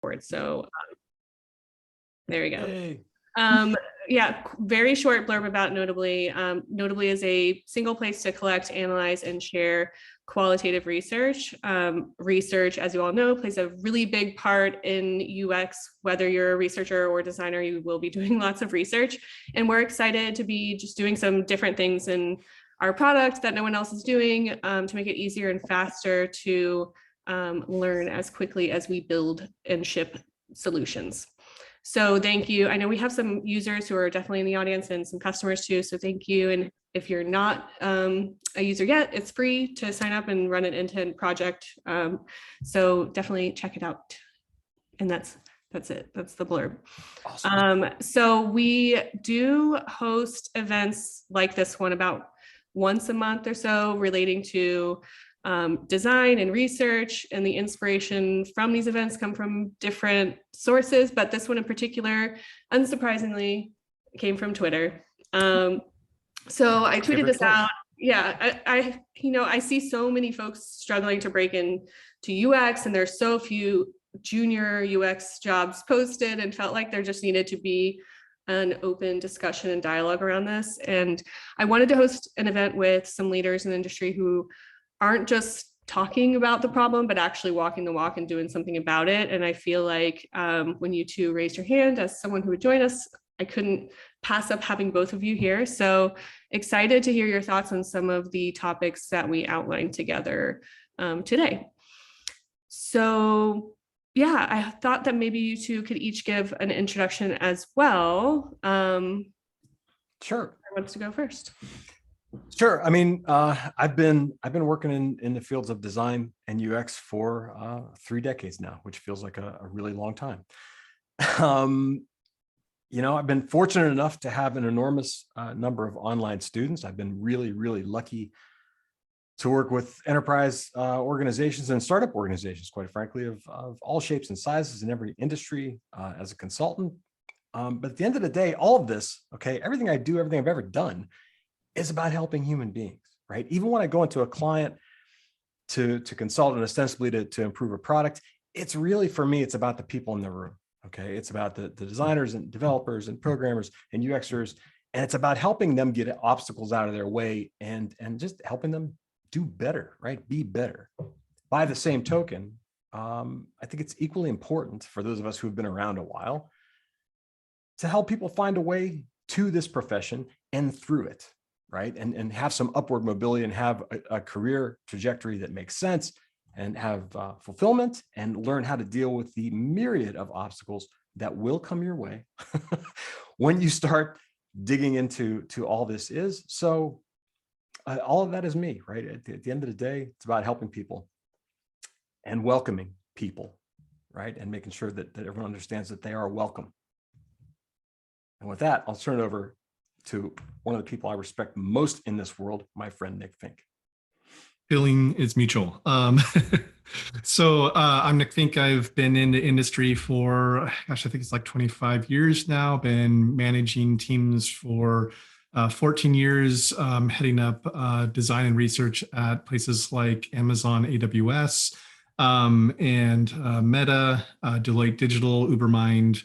forward. So there we go. Hey. Yeah, very short blurb about Notably. Notably is a single place to collect, analyze, and share qualitative research. Research, as you all know, plays a really big part in UX. Whether you're a researcher or designer, you will be doing lots of research. And we're excited to be just doing some different things in our product that no one else is doing to make it easier and faster to learn as quickly as we build and ship solutions. So thank you. I know we have some users who are definitely in the audience and some customers too. So thank you. And if you're not a user yet, it's free to sign up and run an end-to-end project. So definitely check it out. And that's it. That's the blurb. Awesome. So we do host events like this one about once a month or so relating to design and research, and the inspiration from these events come from different sources, but this one in particular, unsurprisingly, came from Twitter. So I tweeted this out. Yeah, I see so many folks struggling to break into UX, and there's so few junior UX jobs posted, and felt like there just needed to be an open discussion and dialogue around this. And I wanted to host an event with some leaders in the industry who aren't just talking about the problem, but actually walking the walk and doing something about it. And I feel like when you two raised your hand as someone who would join us, I couldn't pass up having both of you here. So excited to hear your thoughts on some of the topics that we outlined together today. So yeah, I thought that maybe you two could each give an introduction as well. Sure. Who wants to go first? Sure. I mean, I've been working in the fields of design and UX for 3 decades now, which feels like a really long time. I've been fortunate enough to have an enormous number of online students. I've been really, really lucky to work with enterprise organizations and startup organizations, quite frankly, of all shapes and sizes in every industry as a consultant. But at the end of the day, all of this, okay, everything I do, everything I've ever done is about helping human beings, right? Even when I go into a client to consult and ostensibly to improve a product, it's really, for me, it's about the people in the room, okay? It's about the designers and developers and programmers and UXers, and it's about helping them get obstacles out of their way and just helping them do better, right? Be better. By the same token, I think it's equally important for those of us who've been around a while to help people find a way to this profession and through it, right? And have some upward mobility and have a career trajectory that makes sense and have fulfillment and learn how to deal with the myriad of obstacles that will come your way when you start digging into all this is. So all of that is me, right? At the end of the day, it's about helping people and welcoming people, right? And making sure that everyone understands that they are welcome. And with that, I'll turn it over to one of the people I respect most in this world, my friend, Nick Finck. Feeling is mutual. So I'm Nick Finck. I've been in the industry for, gosh, I think it's like 25 years now. Been managing teams for 14 years, heading up design and research at places like Amazon AWS and Meta, Deloitte Digital, Ubermind,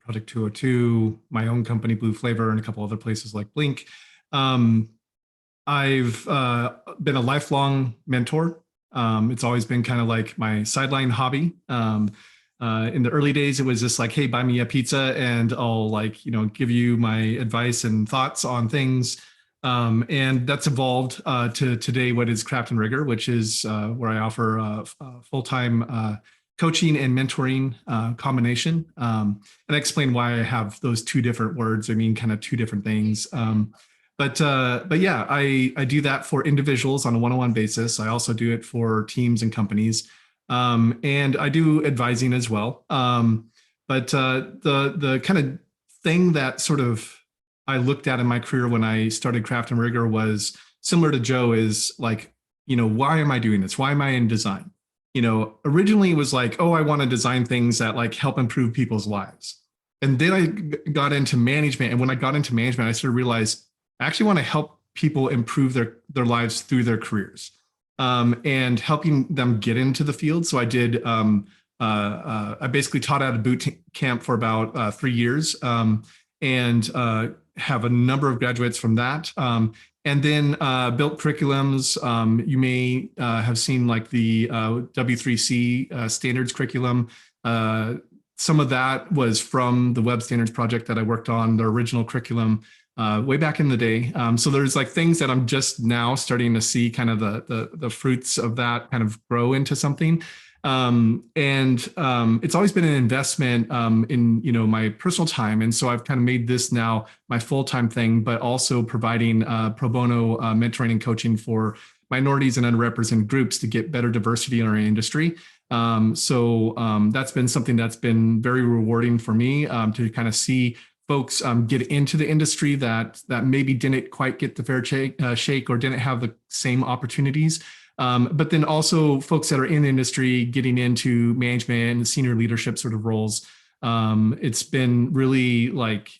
Project 202, my own company, Blue Flavor, and a couple other places like Blink. I've been a lifelong mentor. It's always been kind of like my sideline hobby. In the early days, it was just like, hey, buy me a pizza and I'll give you my advice and thoughts on things. And that's evolved to today, what is Craft and Rigor, which is where I offer full-time coaching and mentoring combination. And I explain why I have those two different words. I mean, kind of two different things. But yeah, I do that for individuals on a one-on-one basis. I also do it for teams and companies. And I do advising as well. But the kind of thing that sort of I looked at in my career when I started Craft and Rigor was similar to Joe, is like, why am I doing this? Why am I in design? Originally it was like, oh, I want to design things that like help improve people's lives. And then I got into management. And when I got into management, I sort of realized I actually want to help people improve their lives through their careers and helping them get into the field. So I did I basically taught at a boot camp for about 3 years, and have a number of graduates from that. And then built curriculums. You may have seen like the W3C standards curriculum. Some of that was from the Web Standards project that I worked on, the original curriculum way back in the day. So there's like things that I'm just now starting to see kind of the fruits of that kind of grow into something. It's always been an investment in, you know, my personal time. And so I've kind of made this now my full-time thing, but also providing pro bono mentoring and coaching for minorities and underrepresented groups to get better diversity in our industry. That's been something that's been very rewarding for me to kind of see folks get into the industry that maybe didn't quite get the fair shake or didn't have the same opportunities. But then also folks that are in the industry getting into management and senior leadership sort of roles. It's been really like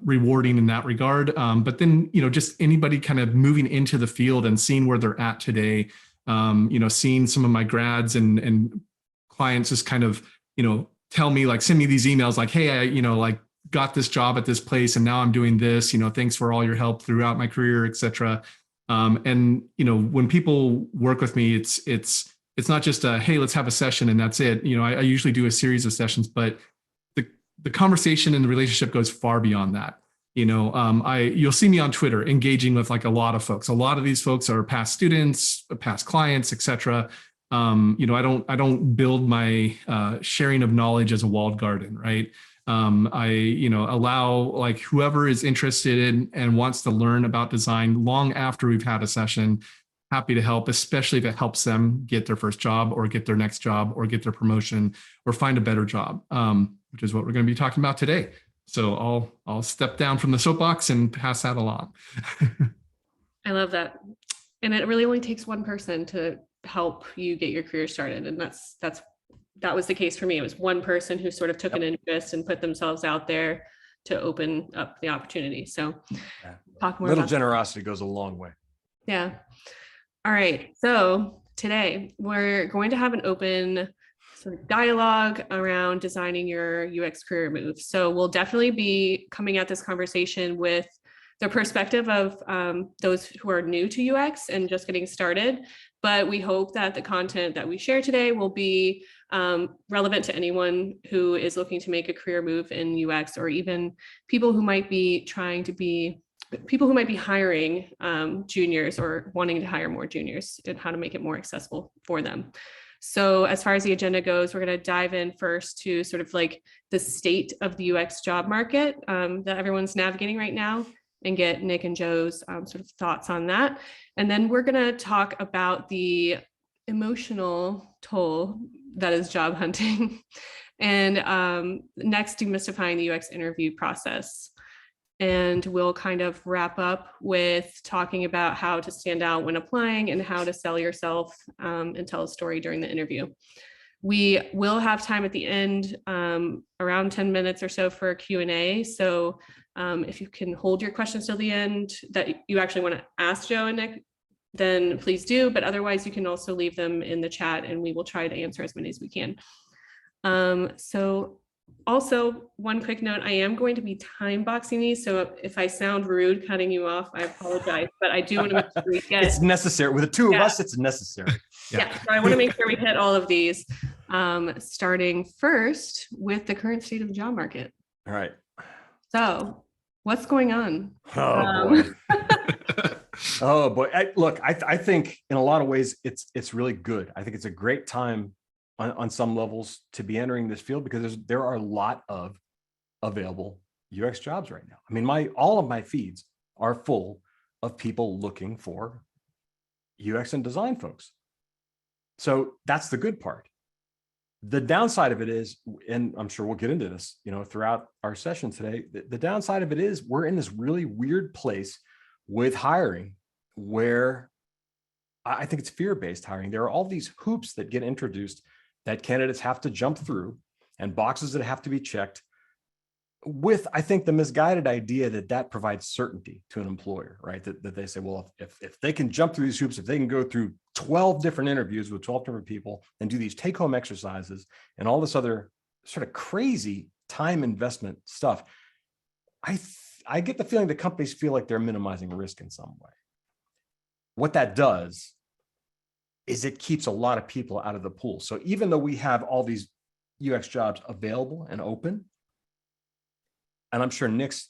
rewarding in that regard. But then, you know, just anybody kind of moving into the field and seeing where they're at today, you know, seeing some of my grads and clients just kind of, you know, tell me like, send me these emails like, hey, I, you know, like got this job at this place and now I'm doing this, you know, thanks for all your help throughout my career, et cetera. And, you know, when people work with me, it's not just a, hey, let's have a session and that's it. You know, I usually do a series of sessions, but the conversation and the relationship goes far beyond that. You know, you'll see me on Twitter engaging with like a lot of folks. A lot of these folks are past students, past clients, et cetera. You know, I don't build my sharing of knowledge as a walled garden, right? I, you know, allow like whoever is interested in and wants to learn about design long after we've had a session, happy to help, especially if it helps them get their first job or get their next job or get their promotion or find a better job, which is what we're going to be talking about today. So I'll step down from the soapbox and pass that along. I love that. And it really only takes one person to help you get your career started. And that was the case for me. It was one person who sort of took an interest and put themselves out there to open up the opportunity. So talk more Little about generosity goes a long way. Yeah. All right. So today we're going to have an open sort of dialogue around designing your UX career move. So we'll definitely be coming at this conversation with the perspective of those who are new to UX and just getting started. But we hope that the content that we share today will be relevant to anyone who is looking to make a career move in UX, or even people who might be hiring juniors or wanting to hire more juniors, and how to make it more accessible for them. So as far as the agenda goes, we're going to dive in first to sort of like the state of the UX job market that everyone's navigating right now, and get Nick and Joe's sort of thoughts on that. And then we're going to talk about the emotional toll that is job hunting, and next, demystifying the UX interview process. And we'll kind of wrap up with talking about how to stand out when applying and how to sell yourself and tell a story during the interview. We will have time at the end, around 10 minutes or so for a Q&A. So if you can hold your questions till the end that you actually want to ask Joe and Nick, then please do. But otherwise, you can also leave them in the chat and we will try to answer as many as we can. So also, one quick note, I am going to be time boxing these. So if I sound rude cutting you off, I apologize. But I do want to make sure we get... It's necessary. With the two of us, it's necessary. Yeah, so I want to make sure we hit all of these, starting first with the current state of the job market. All right. So what's going on? Oh, boy. Oh, boy. I think in a lot of ways, it's really good. I think it's a great time on some levels to be entering this field, because there are a lot of available UX jobs right now. I mean, all of my feeds are full of people looking for UX and design folks. So that's the good part. The downside of it is, and I'm sure we'll get into this, you know, throughout our session today, the downside of it is we're in this really weird place with hiring where I think it's fear-based hiring. There are all these hoops that get introduced that candidates have to jump through, and boxes that have to be checked, with, I think, the misguided idea that provides certainty to an employer, right? That they say, well, if they can jump through these hoops, if they can go through 12 different interviews with 12 different people and do these take-home exercises and all this other sort of crazy time investment stuff, I get the feeling that companies feel like they're minimizing risk in some way. What that does is it keeps a lot of people out of the pool. So even though we have all these UX jobs available and open, and I'm sure Nick's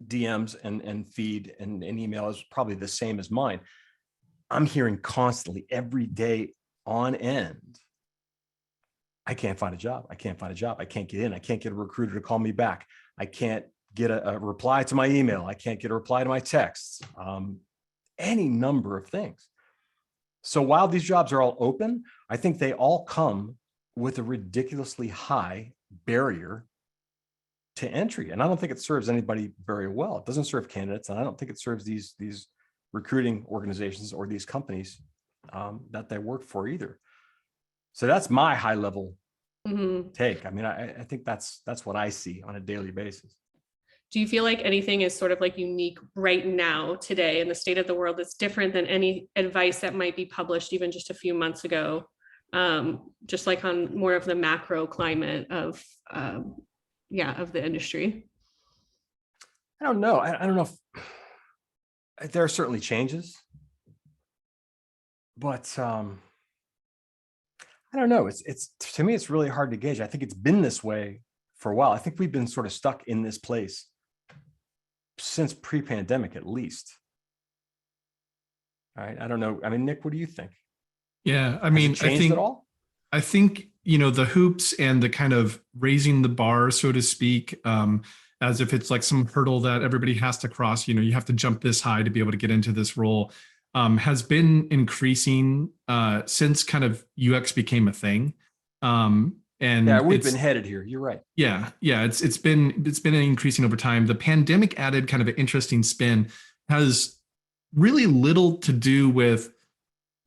DMs and feed and email is probably the same as mine, I'm hearing constantly every day on end, I can't find a job. I can't find a job. I can't get in. I can't get a recruiter to call me back. I can't get a reply to my email. I can't get a reply to my texts. Any number of things. So while these jobs are all open, I think they all come with a ridiculously high barrier to entry. And I don't think it serves anybody very well. It doesn't serve candidates. And I don't think it serves these recruiting organizations or these companies that they work for either. So that's my high level take. I mean, I think that's what I see on a daily basis. Do you feel like anything is sort of like unique right now, today, in the state of the world that's different than any advice that might be published even just a few months ago? Just like on more of the macro climate of the industry? I don't know. I don't know if there are certainly changes, but I don't know. It's to me, it's really hard to gauge. I think it's been this way for a while. I think we've been sort of stuck in this place since pre-pandemic, at least. All right. I don't know. I mean, Nick, what do you think? Yeah, I mean, I think, you know, the hoops and the kind of raising the bar, so to speak, as if it's like some hurdle that everybody has to cross, you know, you have to jump this high to be able to get into this role, has been increasing since kind of UX became a thing. And yeah, we've been headed here. You're right. Yeah. It's been increasing over time. The pandemic added kind of an interesting spin, has really little to do with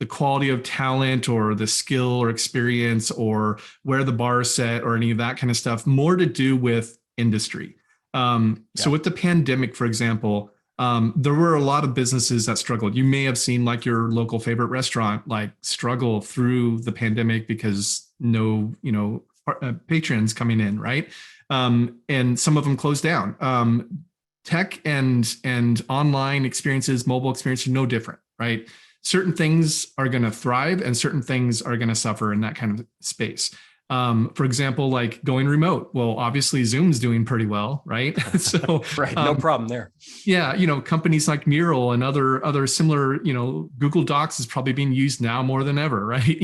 the quality of talent or the skill or experience or where the bar is set or any of that kind of stuff, more to do with industry. So with the pandemic, for example, there were a lot of businesses that struggled. You may have seen like your local favorite restaurant, like struggle through the pandemic because no, patrons coming in, right? And some of them closed down. Tech and online experiences, mobile experiences, no different, right? Certain things are going to thrive and certain things are going to suffer in that kind of space. For example, like going remote. Well, obviously Zoom's doing pretty well, right? So right, no problem there. Yeah, companies like Mural and other similar, Google Docs is probably being used now more than ever, right?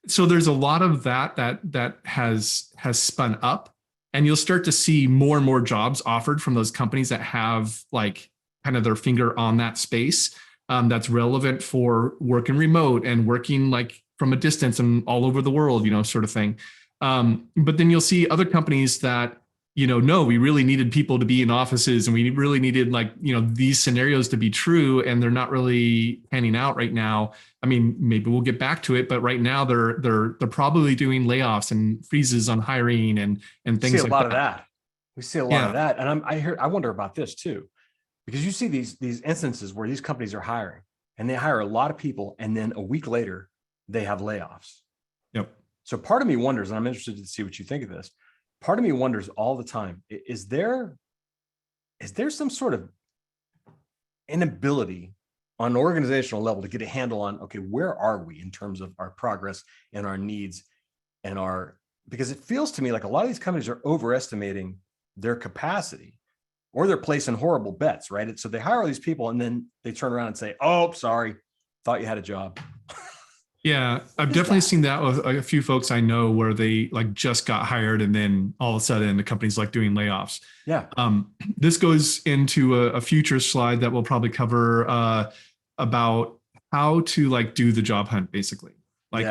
So there's a lot of that has spun up, and you'll start to see more and more jobs offered from those companies that have like kind of their finger on that space. That's relevant for working remote and working like from a distance and all over the world, sort of thing. But then you'll see other companies that, no, we really needed people to be in offices and we really needed like, these scenarios to be true, and they're not really panning out right now. I mean, maybe we'll get back to it, but right now they're probably doing layoffs and freezes on hiring and things like that. We see a lot of that. We see a lot of that. And I wonder about this too, because you see these instances where these companies are hiring and they hire a lot of people, and then a week later they have layoffs. Yep. So part of me wonders, and I'm interested to see what you think of this. Part of me wonders all the time, is there some sort of inability on an organizational level to get a handle on, okay, where are we in terms of our progress and our needs and because it feels to me like a lot of these companies are overestimating their capacity, or they're placing horrible bets, right? So they hire all these people and then they turn around and say, oh, sorry, thought you had a job. Yeah, I've definitely seen that with a few folks I know where they like just got hired and then all of a sudden the company's like doing layoffs. Yeah. This goes into a future slide that we'll probably cover about how to like do the job hunt, basically. Like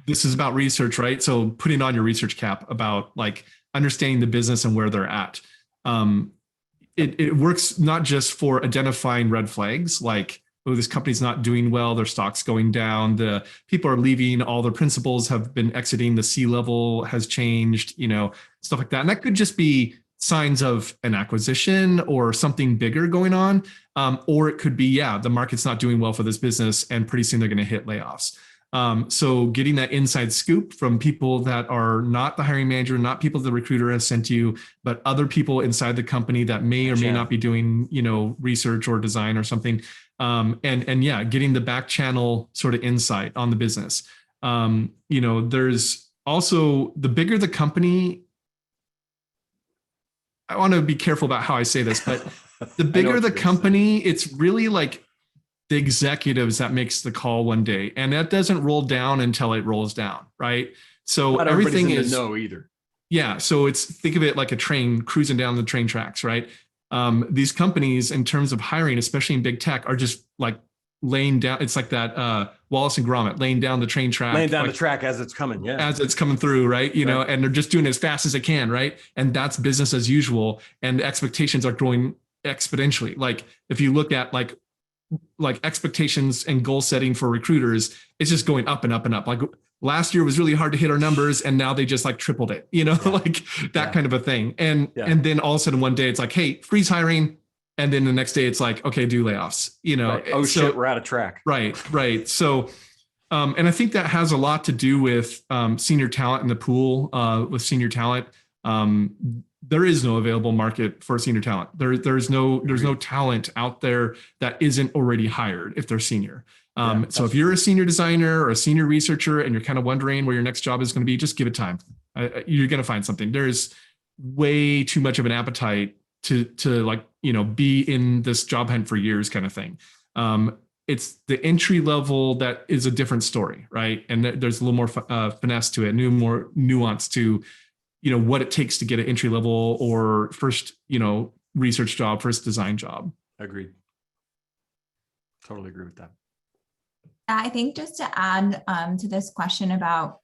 this is about research, right? So putting on your research cap about like understanding the business and where they're at. It works not just for identifying red flags, like, oh, this company's not doing well, their stock's going down, the people are leaving, all their principals have been exiting, the C-level has changed, stuff like that. And that could just be signs of an acquisition or something bigger going on. Or it could be, the market's not doing well for this business and pretty soon they're going to hit layoffs. So getting that inside scoop from people that are not the hiring manager, not people the recruiter has sent you, but other people inside the company that may or may not be doing, research or design or something. Getting the back channel sort of insight on the business. There's also, the bigger the company, I want to be careful about how I say this, but the bigger the company, it's really like the executives that makes the call one day, and that doesn't roll down until it rolls down, right? So Not everything is is no either. Yeah, so think of it like a train cruising down the train tracks, right? These companies, in terms of hiring, especially in big tech, are just like laying down. It's like that Wallace and Gromit, laying down the train track, the track as it's coming, as it's coming through, right? And they're just doing it as fast as they can, right? And that's business as usual, and the expectations are growing exponentially. Like if you look at like expectations and goal setting for recruiters, it's just going up and up and up. Like last year was really hard to hit our numbers, and now they just like tripled it, like that kind of a thing. And then all of a sudden one day it's like, hey, freeze hiring. And then the next day it's like, okay, do layoffs, Right. Oh, shit, we're out of track. Right. So, and I think that has a lot to do with senior talent in the pool. With senior talent, there is no available market for senior talent. There's no talent out there that isn't already hired if they're senior. So if you're a senior designer or a senior researcher and you're kind of wondering where your next job is going to be, just give it time. You're going to find something. There's way too much of an appetite to be in this job hunt for years kind of thing. It's the entry level that is a different story, right? And there's a little more finesse to it, more nuance to, what it takes to get an entry level or first, research job, first design job. Agreed. Totally agree with that. I think just to add to this question about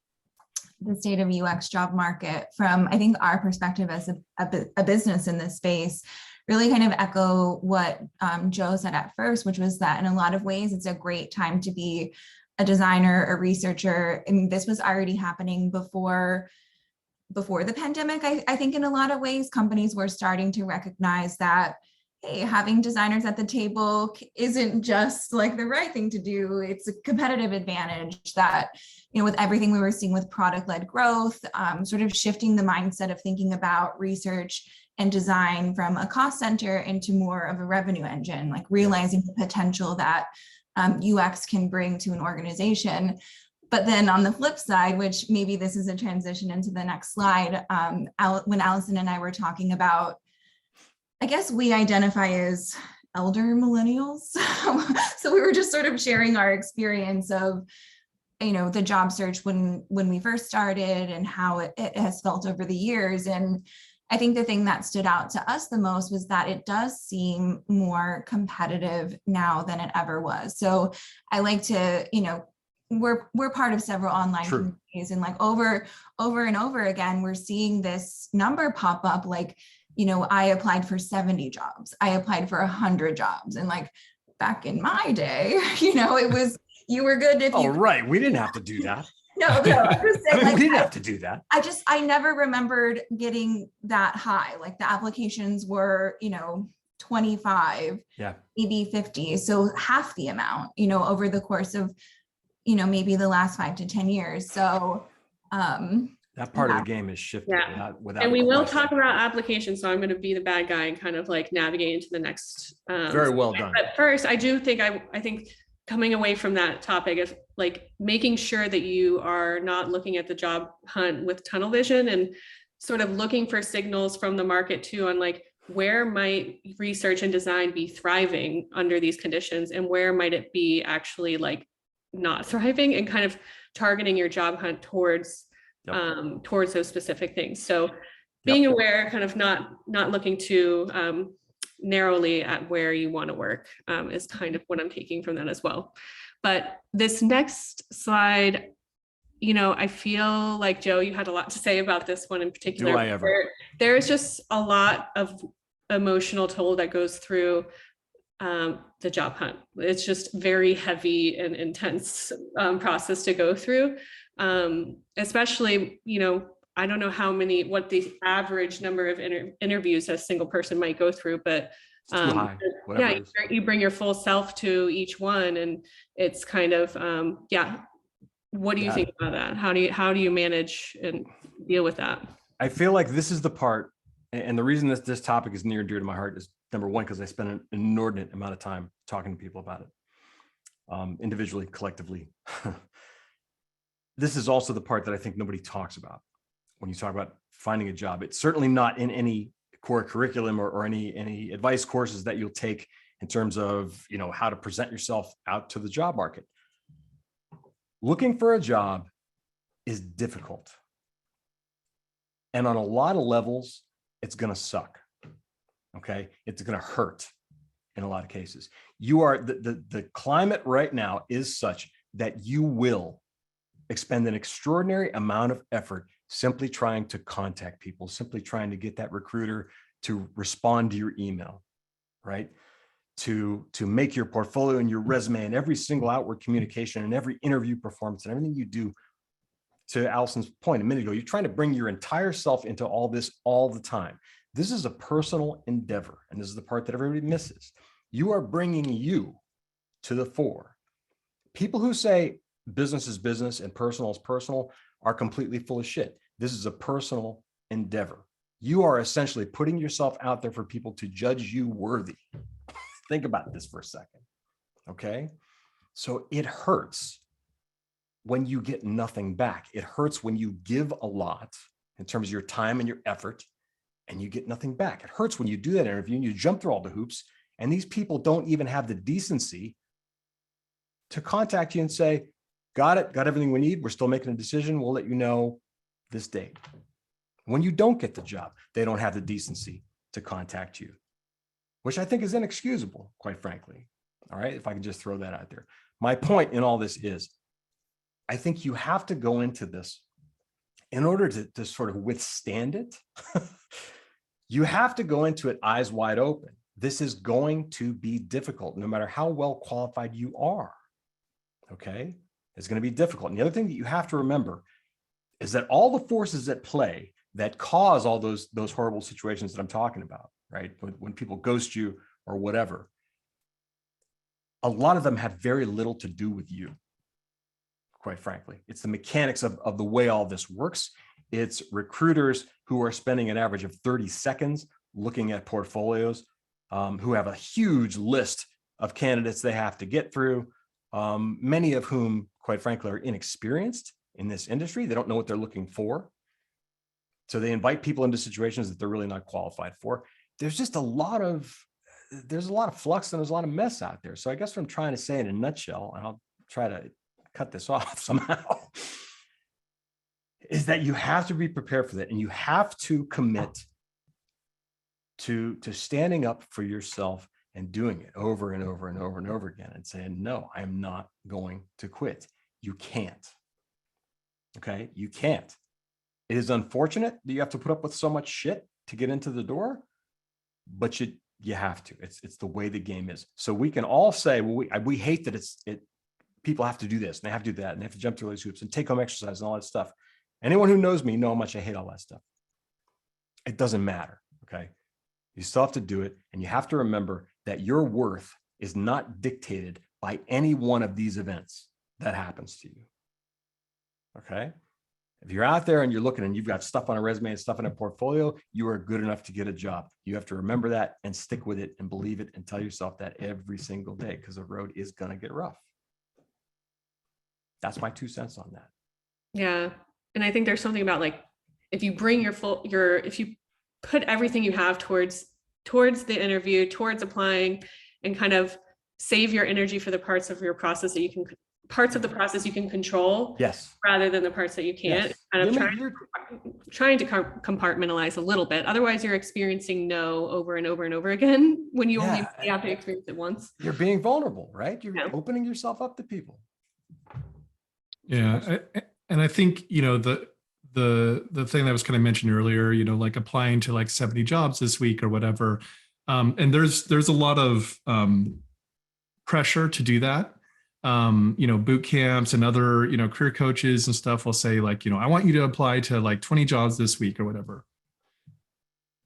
the state of UX job market from, I think, our perspective as a business in this space, really kind of echo what Joe said at first, which was that in a lot of ways, it's a great time to be a designer, a researcher. I mean, this was already happening before the pandemic. I think in a lot of ways, companies were starting to recognize that, hey, having designers at the table isn't just like the right thing to do. It's a competitive advantage that, with everything we were seeing with product-led growth, sort of shifting the mindset of thinking about research and design from a cost center into more of a revenue engine, like realizing the potential that UX can bring to an organization. But then on the flip side, which maybe this is a transition into the next slide, when Allison and I were talking about, I guess we identify as elder millennials. So we were just sort of sharing our experience of, the job search when we first started and how it has felt over the years. And I think the thing that stood out to us the most was that it does seem more competitive now than it ever was. So I like to, we're part of several online communities, and like over and over again, we're seeing this number pop up, like, I applied for 70 jobs. I applied for 100 jobs. And like back in my day, it was, you were good if you. Oh, right. We didn't have to do that. No, I'm just saying, like, we didn't have to do that. I never remembered getting that high. Like the applications were, 25, maybe 50. So half the amount, over the course of, maybe the last 5 to 10 years. So that part of the game is shifted without and we will talk about applications. So I'm going to be the bad guy and kind of like navigate into the next. Very well done. But first, I do think I think coming away from that topic of like making sure that you are not looking at the job hunt with tunnel vision and sort of looking for signals from the market too on like where might research and design be thriving under these conditions and where might it be actually like not thriving, and kind of targeting your job hunt towards those specific things. So being aware, kind of not looking too narrowly at where you want to work is kind of what I'm taking from that as well. But this next slide, I feel like, Joe, you had a lot to say about this one in particular. Do I ever? There's just a lot of emotional toll that goes through the job hunt. It's just very heavy and intense process to go through, especially, I don't know what the average number of interviews a single person might go through, but It's too high, whatever yeah, it is. you bring your full self to each one, and it's kind of, yeah. What do you think about that? How do you manage and deal with that? I feel like this is the part, and the reason this topic is near and dear to my heart is, number one, because I spend an inordinate amount of time talking to people about it, individually, collectively. This is also the part that I think nobody talks about when you talk about finding a job. It's certainly not in any core curriculum or any advice courses that you'll take in terms of, you know, how to present yourself out to the job market. Looking for a job is difficult. And on a lot of levels, it's going to suck. Okay. It's going to hurt in a lot of cases. You are the climate right now is such that you will expend an extraordinary amount of effort simply trying to contact people, simply trying to get that recruiter to respond to your email, right? To make your portfolio and your resume and every single outward communication and every interview performance and everything you do. To Allison's point a minute ago, you're trying to bring your entire self into all this all the time. This is a personal endeavor, and this is the part that everybody misses. You are bringing you to the fore. People who say business is business and personal is personal are completely full of shit. This is a personal endeavor. You are essentially putting yourself out there for people to judge you worthy. Think about this for a second, okay? So it hurts when you get nothing back. It hurts when you give a lot in terms of your time and your effort and you get nothing back. It hurts when you do that interview and you jump through all the hoops and these people don't even have the decency to contact you and say, got it, got everything we need. We're still making a decision. We'll let you know this date. When you don't get the job, they don't have the decency to contact you, which I think is inexcusable, quite frankly. All right, if I can just throw that out there. My point in all this is, I think you have to go into this in order to sort of withstand it. You have to go into it eyes wide open. This is going to be difficult, no matter how well qualified you are. Okay, it's going to be difficult. And the other thing that you have to remember is that all the forces at play that cause all those horrible situations that I'm talking about, right? When people ghost you or whatever, a lot of them have very little to do with you, quite frankly. It's the mechanics of the way all this works. It's recruiters who are spending an average of 30 seconds looking at portfolios, who have a huge list of candidates they have to get through, many of whom, quite frankly, are inexperienced in this industry. They don't know what they're looking for. So they invite people into situations that they're really not qualified for. There's just a lot of flux and there's a lot of mess out there. So I guess what I'm trying to say in a nutshell, and I'll try to cut this off somehow, is that you have to be prepared for that. And you have to commit to standing up for yourself and doing it over and over and over and over again and saying, no, I'm not going to quit. You can't. Okay, you can't. It is unfortunate that you have to put up with so much shit to get into the door, but you have to. It's the way the game is. So we can all say, well, we hate that people have to do this and they have to do that and they have to jump through these hoops and take home exercise and all that stuff. Anyone who knows me know how much I hate all that stuff. It doesn't matter. Okay, you still have to do it, and you have to remember that your worth is not dictated by any one of these events that happens to you. Okay. If you're out there and you're looking and you've got stuff on a resume and stuff in a portfolio, you are good enough to get a job. You have to remember that and stick with it and believe it and tell yourself that every single day, because the road is going to get rough. That's my 2 cents on that. Yeah. And I think there's something about, like, if you bring if you put everything you have towards the interview, towards applying, and kind of save your energy for the parts of your process that you can control, Yes, rather than the parts that you can't. yes. Kind of trying to compartmentalize a little bit. Otherwise, you're experiencing no over and over and over again when you only have to experience it once. You're being vulnerable, right? You're opening yourself up to people. Yeah, and I think, you know, the thing that was kind of mentioned earlier, you know, like applying to like 70 jobs this week or whatever, and there's a lot of pressure to do that. boot camps and other, career coaches and stuff will say like, I want you to apply to like 20 jobs this week or whatever.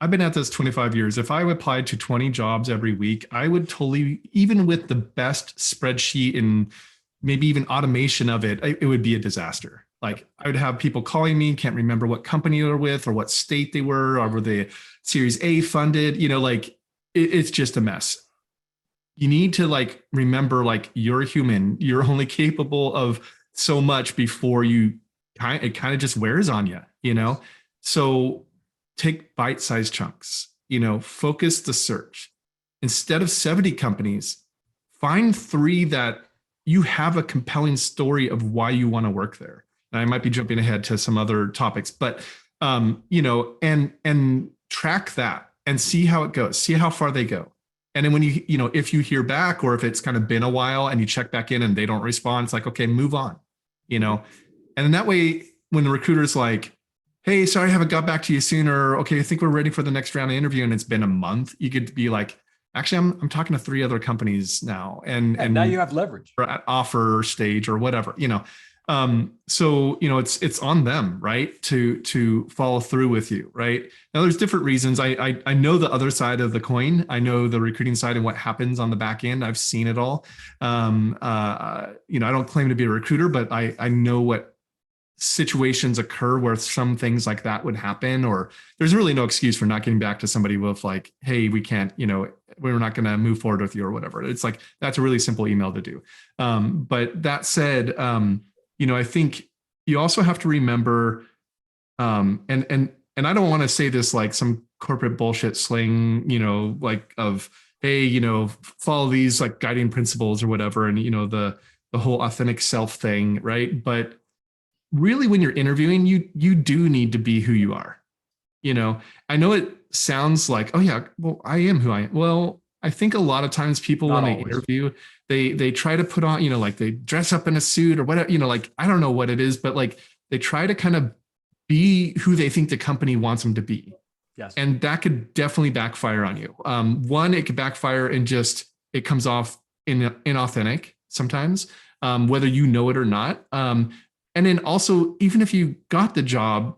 I've been at this 25 years. If I applied to 20 jobs every week, I would totally, even with the best spreadsheet and maybe even automation of it, it would be a disaster. Like I would have people calling me, can't remember what company they were with or what state they were, or were they Series A funded, it's just a mess. You need to like, remember, like you're human, you're only capable of so much before it kind of just wears on you, So take bite-sized chunks, focus the search. Instead of 70 companies, find 3 that you have a compelling story of why you want to work there. And I might be jumping ahead to some other topics, but, and track that and see how it goes, see how far they go. And then when if you hear back, or if it's kind of been a while and you check back in and they don't respond, it's like, okay, move on, and then that way, when the recruiter's like, hey, sorry, I haven't got back to you sooner. Okay, I think we're ready for the next round of interview. And it's been a month. You could be like, actually, I'm talking to 3 other companies now. And now you have leverage. Or at offer stage or whatever, So, it's on them, right. To follow through with you. Right. Now there's different reasons. I know the other side of the coin. I know the recruiting side and what happens on the back end. I've seen it all. I don't claim to be a recruiter, but I know what situations occur where some things like that would happen, or there's really no excuse for not getting back to somebody with like, hey, we can't, we're not going to move forward with you or whatever. It's like, that's a really simple email to do. But that said, I think you also have to remember, and I don't want to say this like some corporate bullshit slang, like of, hey, follow these like guiding principles or whatever. And, the whole authentic self thing. Right. But really, when you're interviewing, you do need to be who you are. I know it sounds like, oh yeah, well, I am who I am. Well, I think a lot of times people, Not when always. they interview, they try to put on, like they dress up in a suit or whatever, like, I don't know what it is, but like they try to kind of be who they think the company wants them to be. Yes. And that could definitely backfire on you. One, it could backfire and just, it comes off inauthentic sometimes, whether you know it or not. And then also, even if you got the job,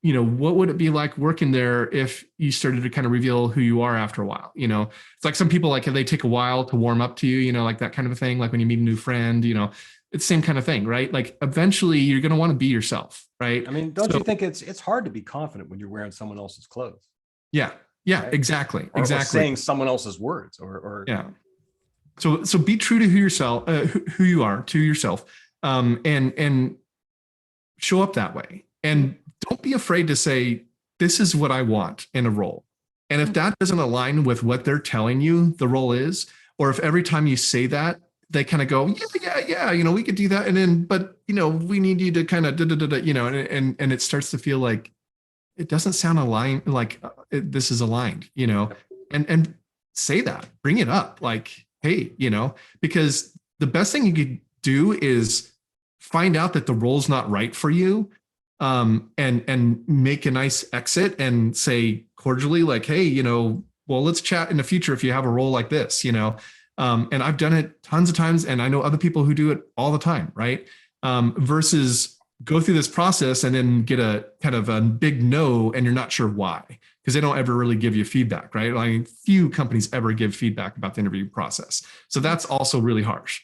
what would it be like working there if you started to kind of reveal who you are after a while? It's like some people, like they take a while to warm up to you, like that kind of a thing. Like when you meet a new friend, it's the same kind of thing, right? Like eventually you're going to want to be yourself, right? I mean, don't you think it's hard to be confident when you're wearing someone else's clothes? Yeah. Right? Exactly. Or Exactly. saying someone else's words or yeah. So be true to who you are, to yourself. And show up that way, and don't be afraid to say, this is what I want in a role. And if that doesn't align with what they're telling you the role is, or if every time you say that, they kind of go, yeah, we could do that. And then, but, we need you to kind of, and it starts to feel like it doesn't sound aligned, like this is aligned, and say that, bring it up like, hey, because the best thing you could do is find out that the role's not right for you, and make a nice exit and say cordially, like, hey, well, let's chat in the future if you have a role like this, and I've done it tons of times, and I know other people who do it all the time, right? Versus go through this process and then get a kind of a big no, and you're not sure why, because they don't ever really give you feedback, right? Like few companies ever give feedback about the interview process. So that's also really harsh.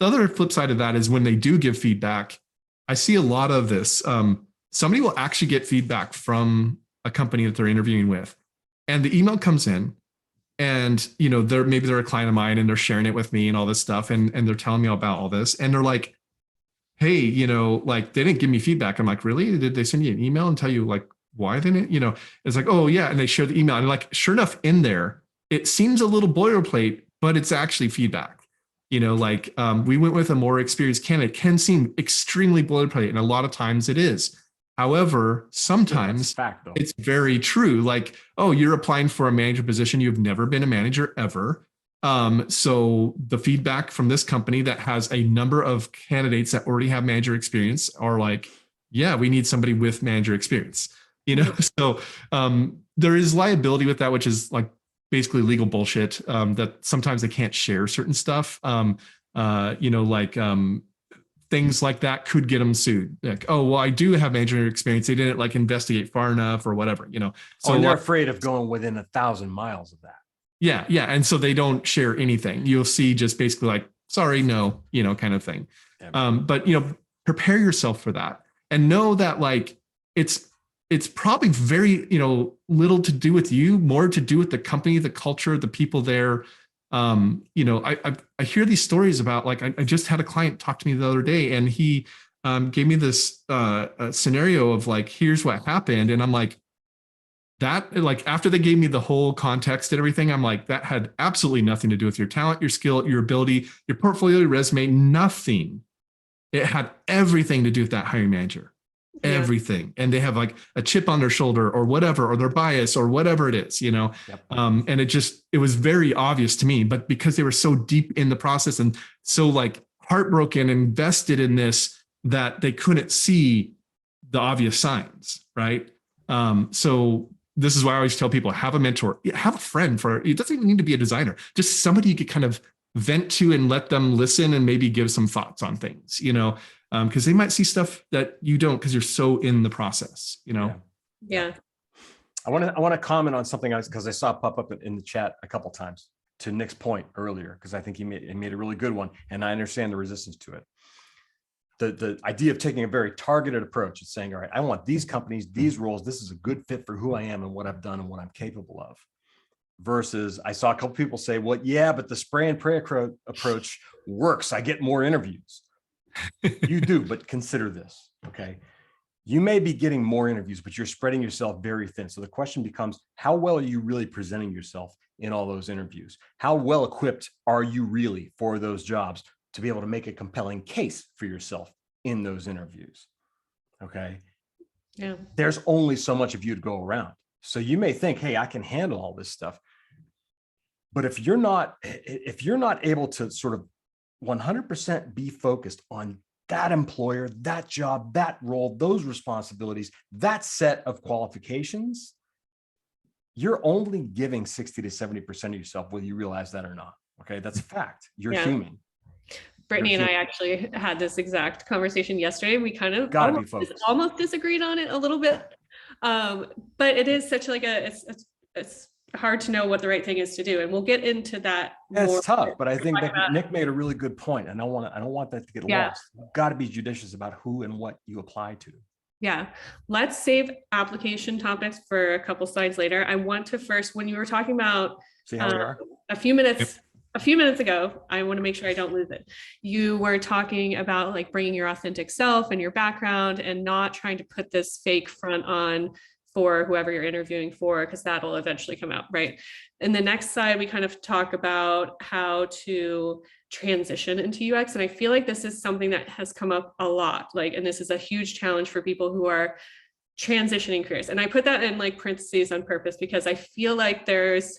The other flip side of that is when they do give feedback, I see a lot of this. Somebody will actually get feedback from a company that they're interviewing with, and the email comes in, and they're a client of mine, and they're sharing it with me and all this stuff, and they're telling me about all this, and they're like, hey, like they didn't give me feedback. I'm like, really? Did they send you an email and tell you like why they didn't? It's like, oh yeah, and they share the email, and like sure enough, in there it seems a little boilerplate, but it's actually feedback. We went with a more experienced candidate. Can seem extremely boilerplate, and a lot of times it is. However, sometimes it's very true. Like, oh, you're applying for a manager position. You've never been a manager ever. So the feedback from this company that has a number of candidates that already have manager experience are like, yeah, we need somebody with manager experience. So there is liability with that, which is like basically legal bullshit, that sometimes they can't share certain stuff. things like that could get them sued. Like, oh, well, I do have management experience. They didn't like investigate far enough or whatever, So they're afraid of going within 1,000 miles of that. Yeah. Yeah. And so they don't share anything. You'll see just basically like, sorry, no, kind of thing. Yeah. But, prepare yourself for that and know that like, it's probably very, little to do with you, more to do with the company, the culture, the people there. I hear these stories about like, I just had a client talk to me the other day and he gave me this scenario of like, here's what happened. And I'm like, that like after they gave me the whole context and everything, I'm like, that had absolutely nothing to do with your talent, your skill, your ability, your portfolio, your resume, nothing. It had everything to do with that hiring manager, everything. And they have like a chip on their shoulder or whatever, or their bias or whatever it is, Yep. And it was very obvious to me, but because they were so deep in the process and so like heartbroken, invested in this, that they couldn't see the obvious signs. Right. So this is why I always tell people, have a mentor, have a friend it doesn't even need to be a designer, just somebody you could kind of vent to and let them listen and maybe give some thoughts on things, because they might see stuff that you don't, because you're so in the process, Yeah. I want to comment on something else because I saw it pop up in the chat a couple of times to Nick's point earlier, because I think he made a really good one. And I understand the resistance to it. The idea of taking a very targeted approach and saying, all right, I want these companies, these roles, this is a good fit for who I am and what I've done and what I'm capable of. Versus I saw a couple people say, well, yeah, but the spray and pray approach works. I get more interviews. You do, but consider this, okay? You may be getting more interviews, but you're spreading yourself very thin. So the question becomes, how well are you really presenting yourself in all those interviews? How well equipped are you really for those jobs to be able to make a compelling case for yourself in those interviews? Okay. Yeah. There's only so much of you to go around. So you may think, hey, I can handle all this stuff. But if you're not able to sort of 100% be focused on that employer, that job, that role, those responsibilities, that set of qualifications, you're only giving 60 to 70% of yourself, whether you realize that or not. Okay. That's a fact. You're human. Brittany and I actually had this exact conversation yesterday. We kind of almost disagreed on it a little bit. But it is such like it's hard to know what the right thing is to do. And we'll get into that. It's tough, but I think that Nick made a really good point. And I don't want that to get lost. You've got to be judicious about who and what you apply to. Yeah. Let's save application topics for a couple slides later. I want to first, when you were talking about see how we are a few minutes ago, I want to make sure I don't lose it. You were talking about like bringing your authentic self and your background and not trying to put this fake front on for whoever you're interviewing for, because that'll eventually come out, right? In the next slide, we kind of talk about how to transition into UX. And I feel like this is something that has come up a lot, and this is a huge challenge for people who are transitioning careers. And I put that in like parentheses on purpose because I feel like there's,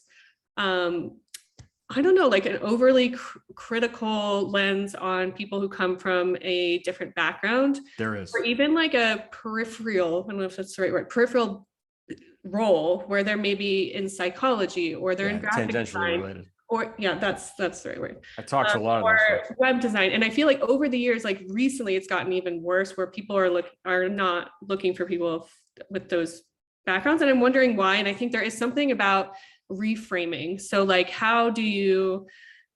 I don't know, like an overly critical lens on people who come from a different background. There is. Or even like a peripheral, I don't know if that's the right word, peripheral role where they're maybe in psychology or they're in graphic design. Related. Or that's the right word. I talked to a lot of those web design. And I feel like over the years, like recently it's gotten even worse where people are not looking for people with those backgrounds. And I'm wondering why. And I think there is something about reframing. So like, how do you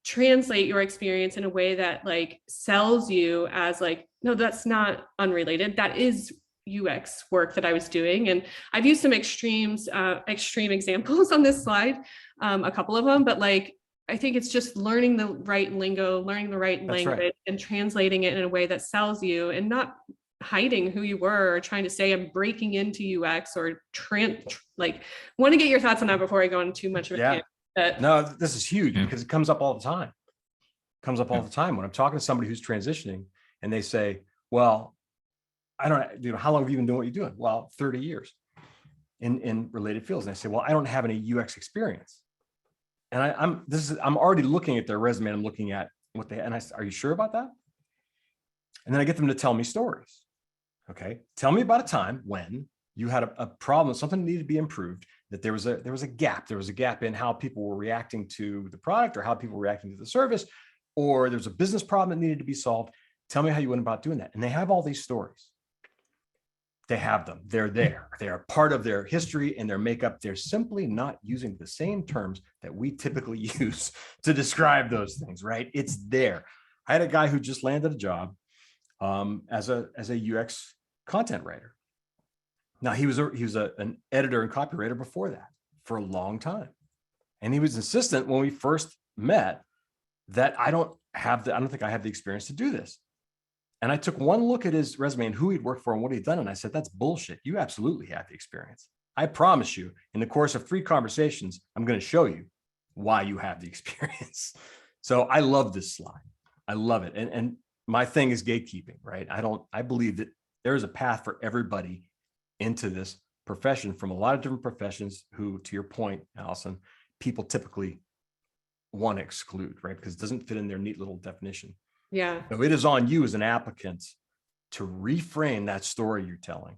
translate your experience in a way that like sells you as like, no, that's not unrelated. That is UX work that I was doing. And I've used some extreme examples on this slide, a couple of them, but like, I think it's just learning the right lingo, learning the right language and translating it in a way that sells you and not hiding who you were or trying to say I'm breaking into UX or want to get your thoughts on that before I go into too much of it. No, this is huge because it comes up all the time. When I'm talking to somebody who's transitioning and they say, well, I don't, how long have you been doing what you're doing? Well, 30 years in related fields. And I say, well, I don't have any UX experience. And I'm already looking at their resume. I'm looking at what I say, are you sure about that? And then I get them to tell me stories. Okay. Tell me about a time when you had a problem, something needed to be improved, that there was a gap. There was a gap in how people were reacting to the product or how people were reacting to the service. or there's a business problem that needed to be solved. Tell me how you went about doing that. And they have all these stories. They have them. They're there. They are part of their history and their makeup. They're simply not using the same terms that we typically use to describe those things, right? It's there. I had a guy who just landed a job as a UX content writer. Now he was an editor and copywriter before that for a long time. And he was insistent when we first met that I don't think I have the experience to do this. And I took one look at his resume and who he'd worked for and what he'd done. And I said, that's bullshit. You absolutely have the experience. I promise you, in the course of 3 conversations, I'm going to show you why you have the experience. So I love this slide. I love it. And my thing is gatekeeping, right? I believe that there is a path for everybody into this profession from a lot of different professions who, to your point, Allison, people typically want to exclude, right? Because it doesn't fit in their neat little definition. Yeah. So it is on you as an applicant to reframe that story you're telling,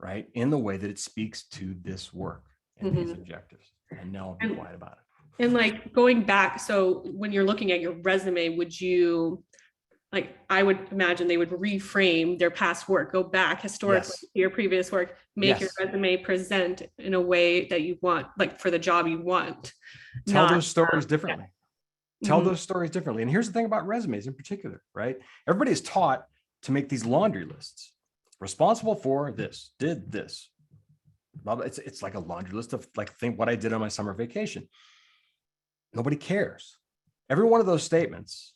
right, in the way that it speaks to this work and these objectives. And now I'll be quiet about it. And like going back, so when you're looking at your resume, would you, like, I would imagine they would reframe their past work, go back historically to your previous work, make your resume present in a way that you want, like for the job you want. Tell those stories differently. Tell those stories differently. And here's the thing about resumes in particular, right? Everybody is taught to make these laundry lists. Responsible for this, did this. It's like a laundry list of like, think what I did on my summer vacation. Nobody cares. Every one of those statements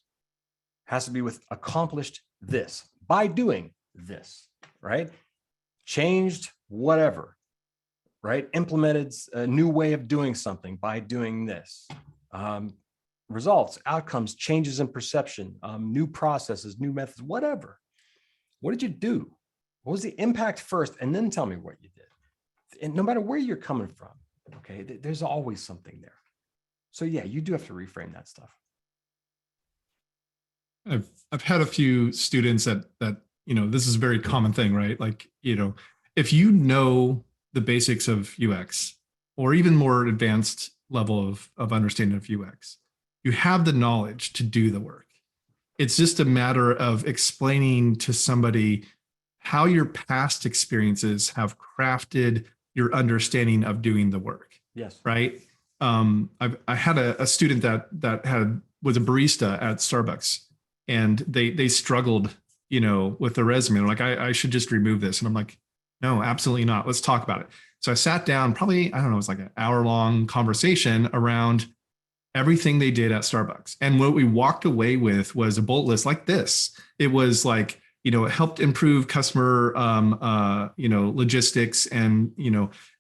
has to be with accomplished this, by doing this, right? Changed whatever, right? Implemented a new way of doing something by doing this. Results, outcomes, changes in perception, new processes, new methods, whatever. What did you do? What was the impact first? And then tell me what you did. And no matter where you're coming from, okay, there's always something there. So yeah, you do have to reframe that stuff. I've had a few students that this is a very common thing, right? Like, if you know the basics of UX or even more advanced level of understanding of UX, you have the knowledge to do the work. It's just a matter of explaining to somebody how your past experiences have crafted your understanding of doing the work. Yes. Right. I had a student that was a barista at Starbucks, and they struggled, with the resume. They're like, I should just remove this. And I'm like, no, absolutely not. Let's talk about it. So I sat down, probably, I don't know, it was like an hour-long conversation around everything they did at Starbucks. And what we walked away with was a bullet list like this. It was like, it helped improve customer, logistics and,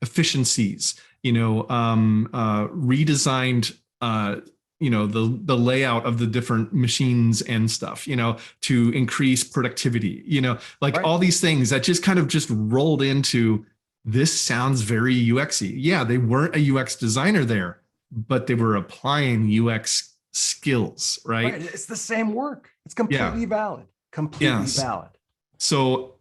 efficiencies, redesigned, the layout of the different machines and stuff, to increase productivity, all these things that just kind of just rolled into, this sounds very UX-y. Yeah, they weren't a UX designer there, but they were applying UX skills, right? It's the same work. It's completely valid. Completely valid. So,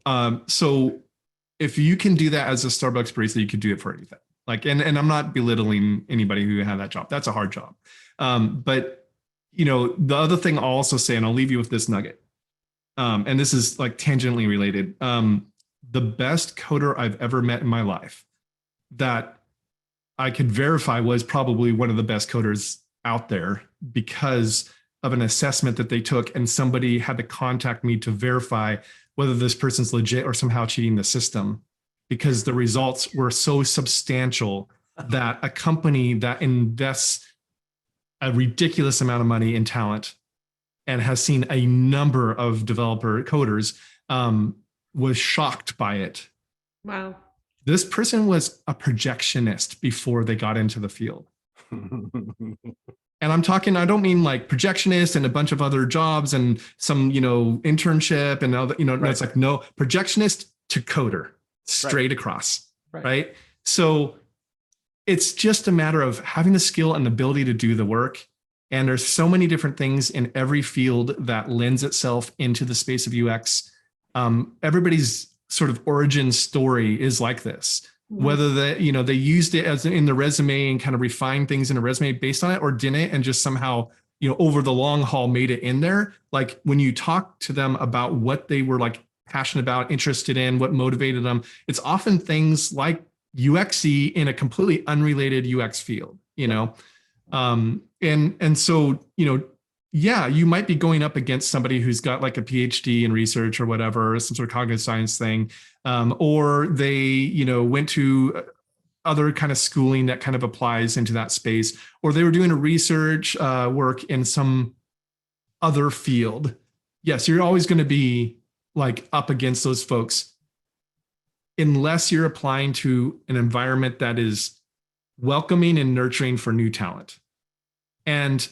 if you can do that as a Starbucks barista, you could do it for anything. Like, and I'm not belittling anybody who had that job. That's a hard job. But the other thing I'll also say, and I'll leave you with this nugget. And this is like tangentially related. The best coder I've ever met in my life that I could verify was probably one of the best coders out there because of an assessment that they took, and somebody had to contact me to verify whether this person's legit or somehow cheating the system, because the results were so substantial that a company that invests a ridiculous amount of money in talent and has seen a number of coders was shocked by it. Wow. This person was a projectionist before they got into the field. And I don't mean like projectionist and a bunch of other jobs and some, internship and other, it's like, no, projectionist to coder straight across. Right. So it's just a matter of having the skill and the ability to do the work. And there's so many different things in every field that lends itself into the space of UX. Everybody's sort of origin story is like this. Whether they used it as in the resume and kind of refined things in a resume based on it, or didn't and just somehow over the long haul made it in there. Like when you talk to them about what they were like passionate about, interested in, what motivated them, it's often things like UXy in a completely unrelated UX field, and so, yeah, you might be going up against somebody who's got like a PhD in research or whatever, some sort of cognitive science thing, or they, went to other kind of schooling that kind of applies into that space, or they were doing a research work in some other field. Yes, you're always going to be like up against those folks unless you're applying to an environment that is welcoming and nurturing for new talent. And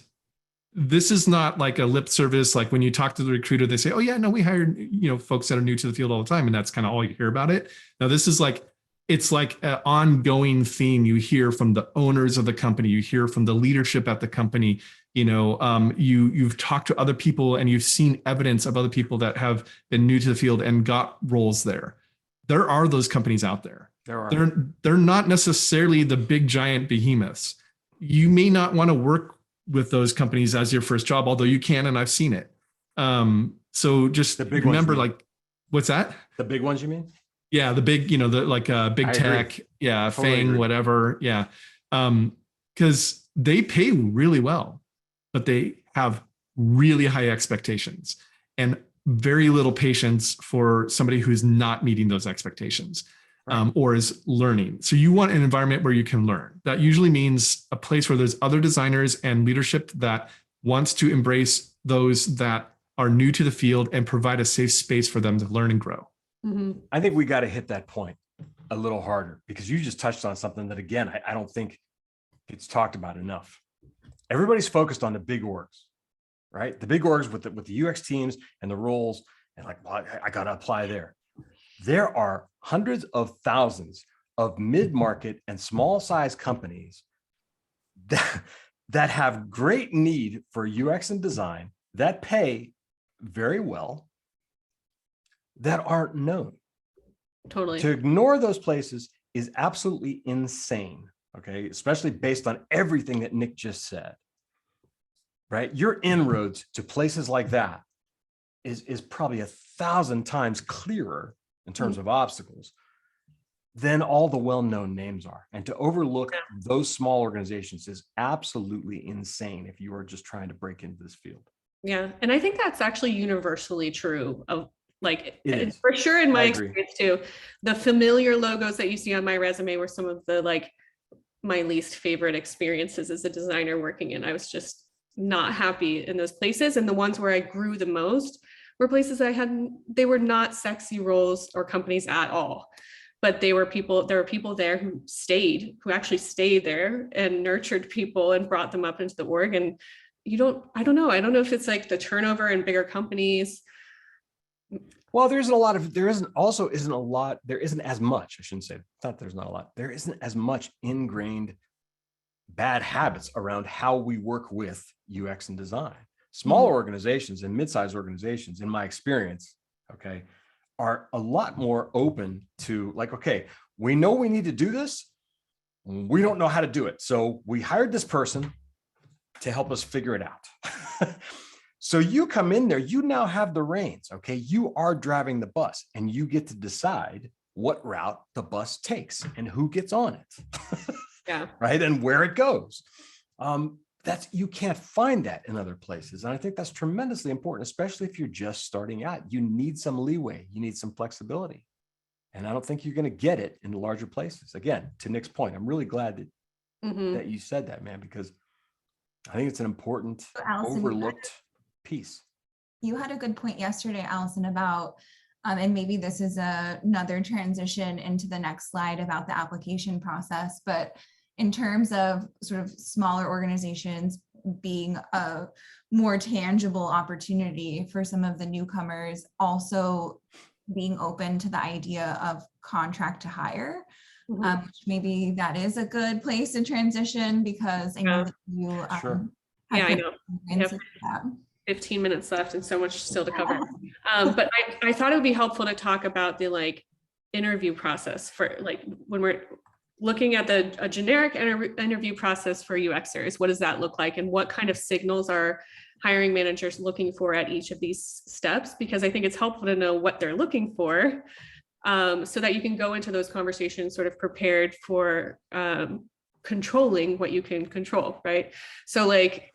this is not like a lip service, like when you talk to the recruiter, they say, oh yeah, no, we hired, folks that are new to the field all the time. And that's kind of all you hear about it. Now, this is like, it's like an ongoing theme you hear from the owners of the company, you hear from the leadership at the company, you've talked to other people and you've seen evidence of other people that have been new to the field and got roles there. There are those companies out there. They're not necessarily the big giant behemoths. You may not want to work with those companies as your first job, although you can, and I've seen it. So just remember, like, what's that? The big ones, you mean? Yeah, the big, big tech, agree. yeah, Totally FANG, agree. whatever, yeah, because they pay really well, but they have really high expectations and very little patience for somebody who's not meeting those expectations. Or is learning. So you want an environment where you can learn. That usually means a place where there's other designers and leadership that wants to embrace those that are new to the field and provide a safe space for them to learn and grow. Mm-hmm. I think we got to hit that point a little harder because you just touched on something that, again, I don't think it's talked about enough. Everybody's focused on the big orgs, right? The big orgs with the UX teams and the roles, and like, well, I got to apply there. There are hundreds of thousands of mid-market and small size companies that have great need for UX and design that pay very well that aren't known. Totally. To ignore those places is absolutely insane, okay? Especially based on everything that Nick just said, right? Your inroads to places like that is probably 1,000 times clearer in terms of obstacles than all the well-known names are. And to overlook those small organizations is absolutely insane if you are just trying to break into this field. Yeah. And I think that's actually universally true of like, It is. for sure in my I agree. experience too, the familiar logos that you see on my resume were some of the like my least favorite experiences as a designer working in. I was just not happy in those places. And the ones where I grew the most were places they were not sexy roles or companies at all, but there were people there who actually stayed there and nurtured people and brought them up into the org. And I don't know if it's like the turnover in bigger companies. Well, there isn't as much, I shouldn't say, it's not there's not a lot, there isn't as much ingrained bad habits around how we work with UX and design. Small organizations and mid-sized organizations, in my experience, okay, are a lot more open to like, okay, we know we need to do this. We don't know how to do it. So we hired this person to help us figure it out. So you come in there, you now have the reins, okay? You are driving the bus and you get to decide what route the bus takes and who gets on it. Yeah. Right. And where it goes. You can't find that in other places. And I think that's tremendously important, especially if you're just starting out. You need some leeway, you need some flexibility. And I don't think you're going to get it in the larger places. Again, to Nick's point, I'm really glad that you said that, man, because I think it's an important, Allison, overlooked piece. You had a good point yesterday, Allison, about, and maybe this is another transition into the next slide about the application process, but in terms of sort of smaller organizations being a more tangible opportunity for some of the newcomers, also being open to the idea of contract to hire. Maybe that is a good place to transition because I know that you yeah, I know. Yep. 15 minutes left and so much still to cover. But I thought it would be helpful to talk about the like interview process for like when we're looking at a generic interview process for UXers. What does that look like? And what kind of signals are hiring managers looking for at each of these steps? Because I think it's helpful to know what they're looking for, so that you can go into those conversations sort of prepared for controlling what you can control, right? So like,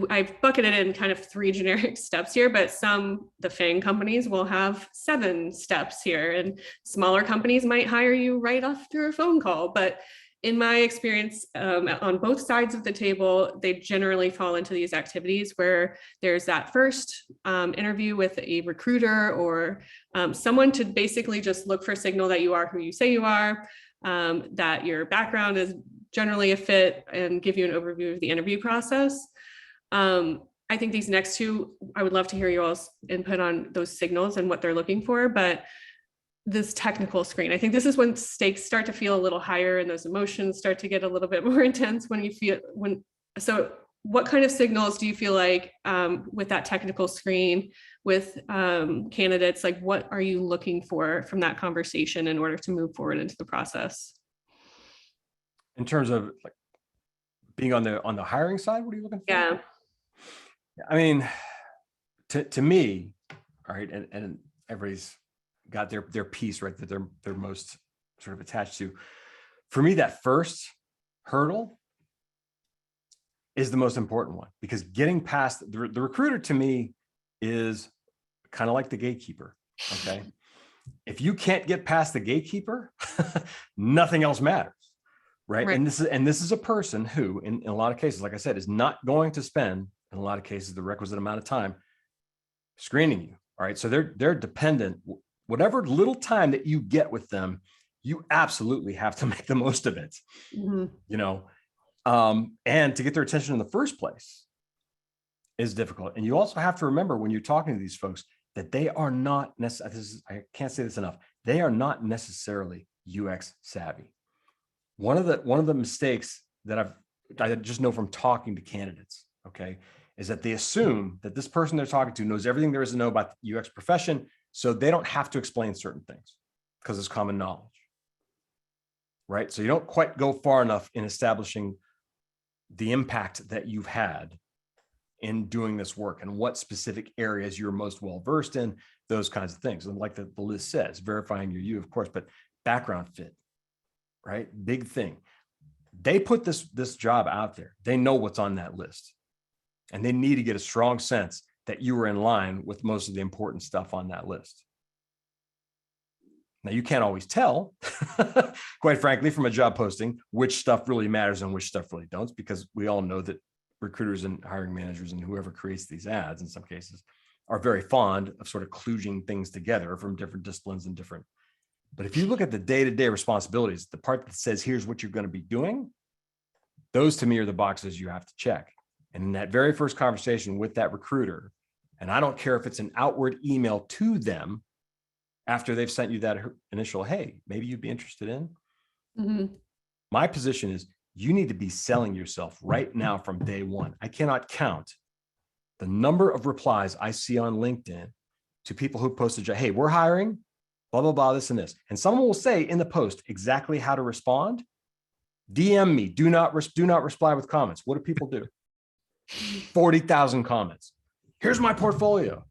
I've bucketed in kind of 3 generic steps here, but the FANG companies will have 7 steps here, and smaller companies might hire you right after a phone call. But in my experience, on both sides of the table, they generally fall into these activities where there's that first interview with a recruiter or someone to basically just look for a signal that you are who you say you are, that your background is generally a fit, and give you an overview of the interview process. I think these next 2, I would love to hear you all's input on those signals and what they're looking for, but this technical screen, I think this is when stakes start to feel a little higher and those emotions start to get a little bit more intense so what kind of signals do you feel like with that technical screen with candidates, like what are you looking for from that conversation in order to move forward into the process? In terms of like being on the hiring side, what are you looking for? Yeah. I mean, to me, all right, and everybody's got their piece, right, that they're most sort of attached to. For me, that first hurdle is the most important one, because getting past the recruiter to me is kind of like the gatekeeper. Okay. If you can't get past the gatekeeper, nothing else matters. Right. And this is a person who, in a lot of cases, like I said, is not going to spend, in a lot of cases, the requisite amount of time screening you. All right. So they're dependent. Whatever little time that you get with them, you absolutely have to make the most of it. Mm-hmm. You know, and to get their attention in the first place is difficult. And you also have to remember when you're talking to these folks that they are not necessarily, I can't say this enough, they are not necessarily UX savvy. One of the mistakes that I just know from talking to candidates, okay, is that they assume that this person they're talking to knows everything there is to know about the UX profession, so they don't have to explain certain things because it's common knowledge, right? So you don't quite go far enough in establishing the impact that you've had in doing this work and what specific areas you're most well-versed in, those kinds of things. And like the list says, verifying your you, of course, but background fit, right? Big thing. They put this job out there. They know what's on that list, and they need to get a strong sense that you were in line with most of the important stuff on that list. Now, you can't always tell, quite frankly, from a job posting, which stuff really matters and which stuff really don't, because we all know that recruiters and hiring managers and whoever creates these ads, in some cases, are very fond of sort of kludging things together from different disciplines and different. But if you look at the day-to-day responsibilities, the part that says, here's what you're going to be doing, those to me are the boxes you have to check. And in that very first conversation with that recruiter, and I don't care if it's an outward email to them after they've sent you that initial, hey, maybe you'd be interested in. Mm-hmm. My position is you need to be selling yourself right now from day one. I cannot count the number of replies I see on LinkedIn to people who posted, hey, we're hiring, blah, blah, blah, this and this. And someone will say in the post exactly how to respond. DM me, do not reply with comments. What do people do? 40,000 comments. Here's my portfolio.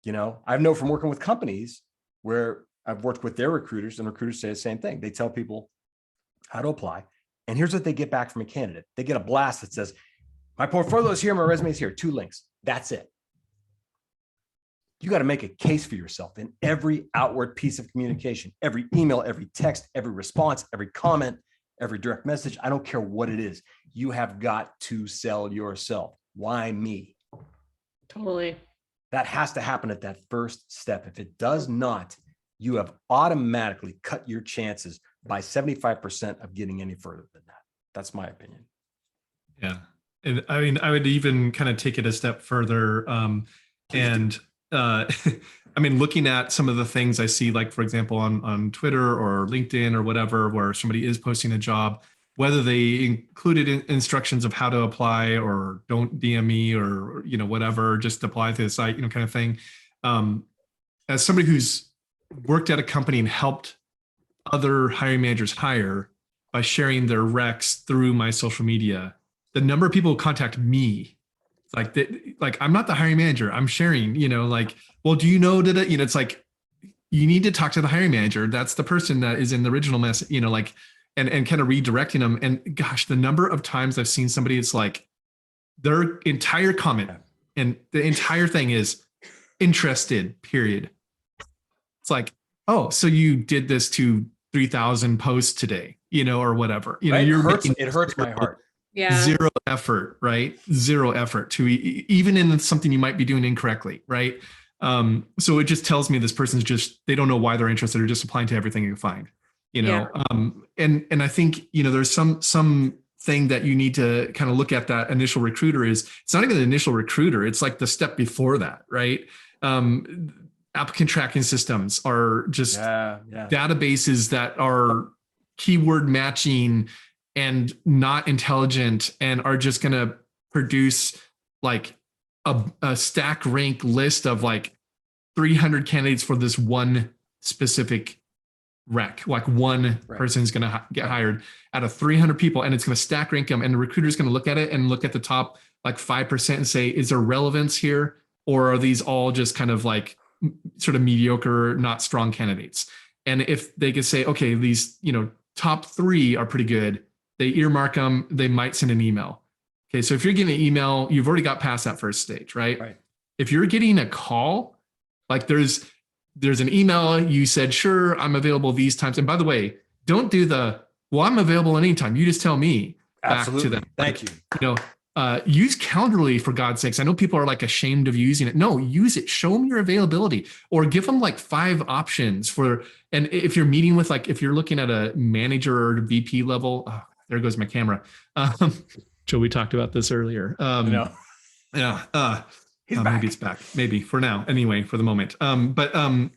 You know, I know from working with companies where I've worked with their recruiters, and recruiters say the same thing. They tell people how to apply. And here's what they get back from a candidate. They get a blast that says, my portfolio is here, my resume is here, 2 links. That's it. You got to make a case for yourself in every outward piece of communication, every email, every text, every response, every comment, every direct message. I don't care what it is. You have got to sell yourself. Why me? Totally. That has to happen at that first step. If it does not, you have automatically cut your chances by 75% of getting any further than that. That's my opinion. Yeah. And I mean, I would even kind of take it a step further. I mean, looking at some of the things I see, like, for example, on Twitter or LinkedIn or whatever, where somebody is posting a job, whether they included instructions of how to apply or don't DM me or, you know, whatever, just apply to the site, you know, kind of thing. As somebody who's worked at a company and helped other hiring managers hire by sharing their recs through my social media, the number of people who contact me, like I'm not the hiring manager, I'm sharing, like, well, do you know that, it's like, you need to talk to the hiring manager. That's the person that is in the original message, like, and kind of redirecting them. And gosh, the number of times I've seen somebody, it's like their entire comment and the entire thing is interested, period. It's like, oh, so you did this to 3,000 posts today, or whatever, Right? you're It hurts my heart. Yeah. Zero effort, right? Zero effort to even in something you might be doing incorrectly, right? So it just tells me this person's they don't know why they're interested, or just applying to everything you find, Yeah. And I think, there's some thing that you need to kind of look at. That initial recruiter it's not even the initial recruiter. It's like the step before that, right? Applicant tracking systems are just databases that are keyword matching and not intelligent, and are just going to produce like a stack rank list of like 300 candidates for this one specific rec. Like one person's going to get hired out of 300 people, and it's going to stack rank them. And the recruiter's going to look at it and look at the top like 5% and say, is there relevance here? Or are these all just kind of like sort of mediocre, not strong candidates? And if they could say, okay, these, top 3 are pretty good, they earmark them, they might send an email. Okay, so if you're getting an email, you've already got past that first stage, right? If you're getting a call, like there's an email, you said, sure, I'm available these times. And by the way, don't do well, I'm available anytime. You just tell me back to them. Thank you. Use Calendly, for God's sakes. I know people are like ashamed of using it. No, use it. Show them your availability, or give them like 5 options and if you're meeting with, like, if you're looking at a manager or VP level, there goes my camera. Joe, we talked about this earlier. Maybe it's back. Maybe for now. Anyway, for the moment. But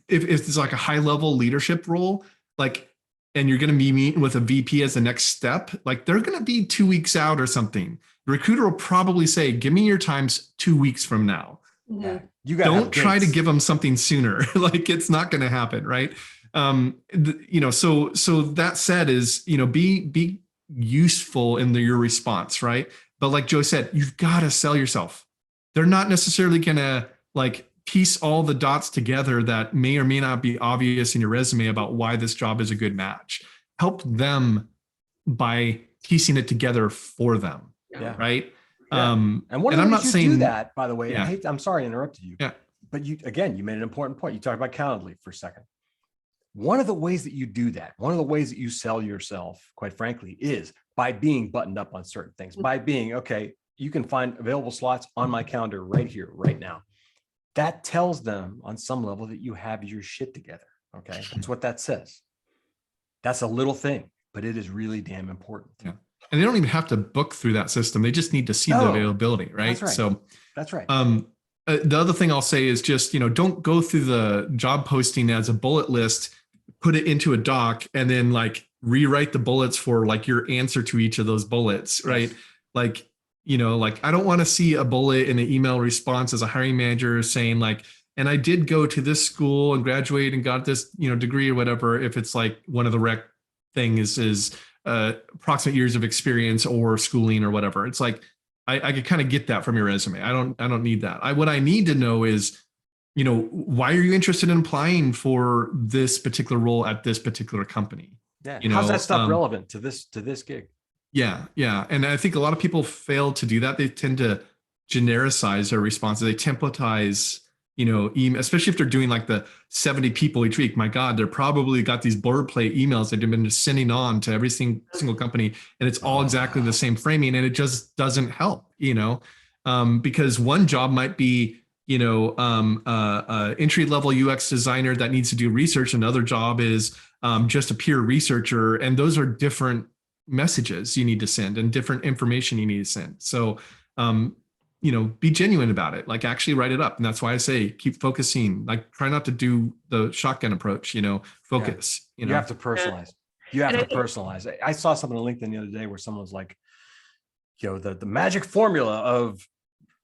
if it's like a high level leadership role, like, and you're going to be meeting with a VP as the next step, like they're going to be 2 weeks out or something. The recruiter will probably say, give me your times 2 weeks from now. Mhm. You don't try to give them something sooner. Like, it's not going to happen. Right. So that said is, be useful in your response. Right. But like Joe said, you've got to sell yourself. They're not necessarily going to like piece all the dots together that may or may not be obvious in your resume about why this job is a good match. Help them by piecing it together for them. Yeah. Right. Yeah. And one of the ways you do that, by the way, I'm sorry I interrupted you. Yeah. But you made an important point. You talked about Calendly for a second. One of the ways that you do that, one of the ways that you sell yourself, quite frankly, is by being buttoned up on certain things, by being, okay, you can find available slots on my calendar right here, right now. That tells them on some level that you have your shit together. Okay. That's what that says. That's a little thing, but it is really damn important. Yeah. And they don't even have to book through that system. They just need to see the availability, right? That's right. So that's right. The other thing I'll say is just, don't go through the job posting as a bullet list, put it into a doc, and then like rewrite the bullets for like your answer to each of those bullets, right? Yes. Like, I don't want to see a bullet in an email response as a hiring manager saying like, and I did go to this school and graduate and got this, degree or whatever. If it's like one of the rec things is approximate years of experience or schooling or whatever. It's like, I could kind of get that from your resume. I don't need that. What I need to know is, why are you interested in applying for this particular role at this particular company? Yeah. How's that stuff relevant to this gig? Yeah. Yeah. And I think a lot of people fail to do that. They tend to genericize their responses. They templatize, email, especially if they're doing like the 70 people each week. My God, they're probably got these boilerplate emails that they've been just sending on to every single company. And it's all exactly the same framing. And it just doesn't help, because one job might be, entry-level UX designer that needs to do research. Another job is just a peer researcher. And those are different messages you need to send and different information you need to send. So, be genuine about it, like actually write it up. And that's why I say, keep focusing, like try not to do the shotgun approach, focus, You have to personalize. You have to personalize. I saw something on LinkedIn the other day where someone was like, the magic formula of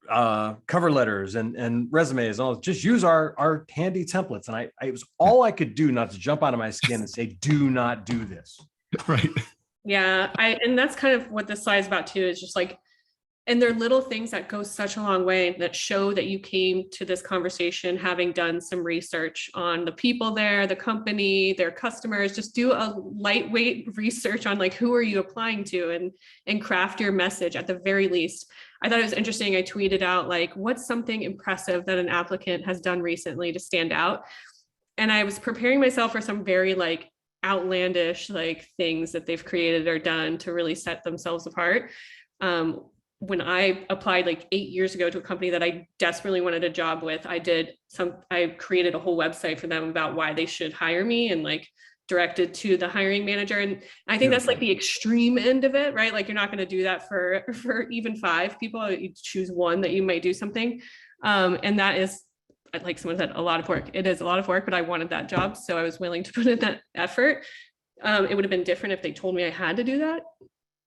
cover letters and resumes, and all, just use our handy templates. And it was all I could do not to jump out of my skin and say, do not do this. Right. Yeah, and that's kind of what this slide is about too, is just like, and they're little things that go such a long way that show that you came to this conversation having done some research on the people there, the company, their customers. Just do a lightweight research on like, who are you applying to, and craft your message at the very least. I thought it was interesting. I tweeted out like, what's something impressive that an applicant has done recently to stand out? And I was preparing myself for some very like outlandish like things that they've created or done to really set themselves apart. When I applied like 8 years ago to a company that I desperately wanted a job with, I created a whole website for them about why they should hire me, and like directed to the hiring manager. And I think that's like the extreme end of it, right? Like you're not going to do that for even 5 people. You choose one that you might do something. And that is, like someone said, a lot of work. It is a lot of work, but I wanted that job, so I was willing to put in that effort. It would have been different if they told me I had to do that.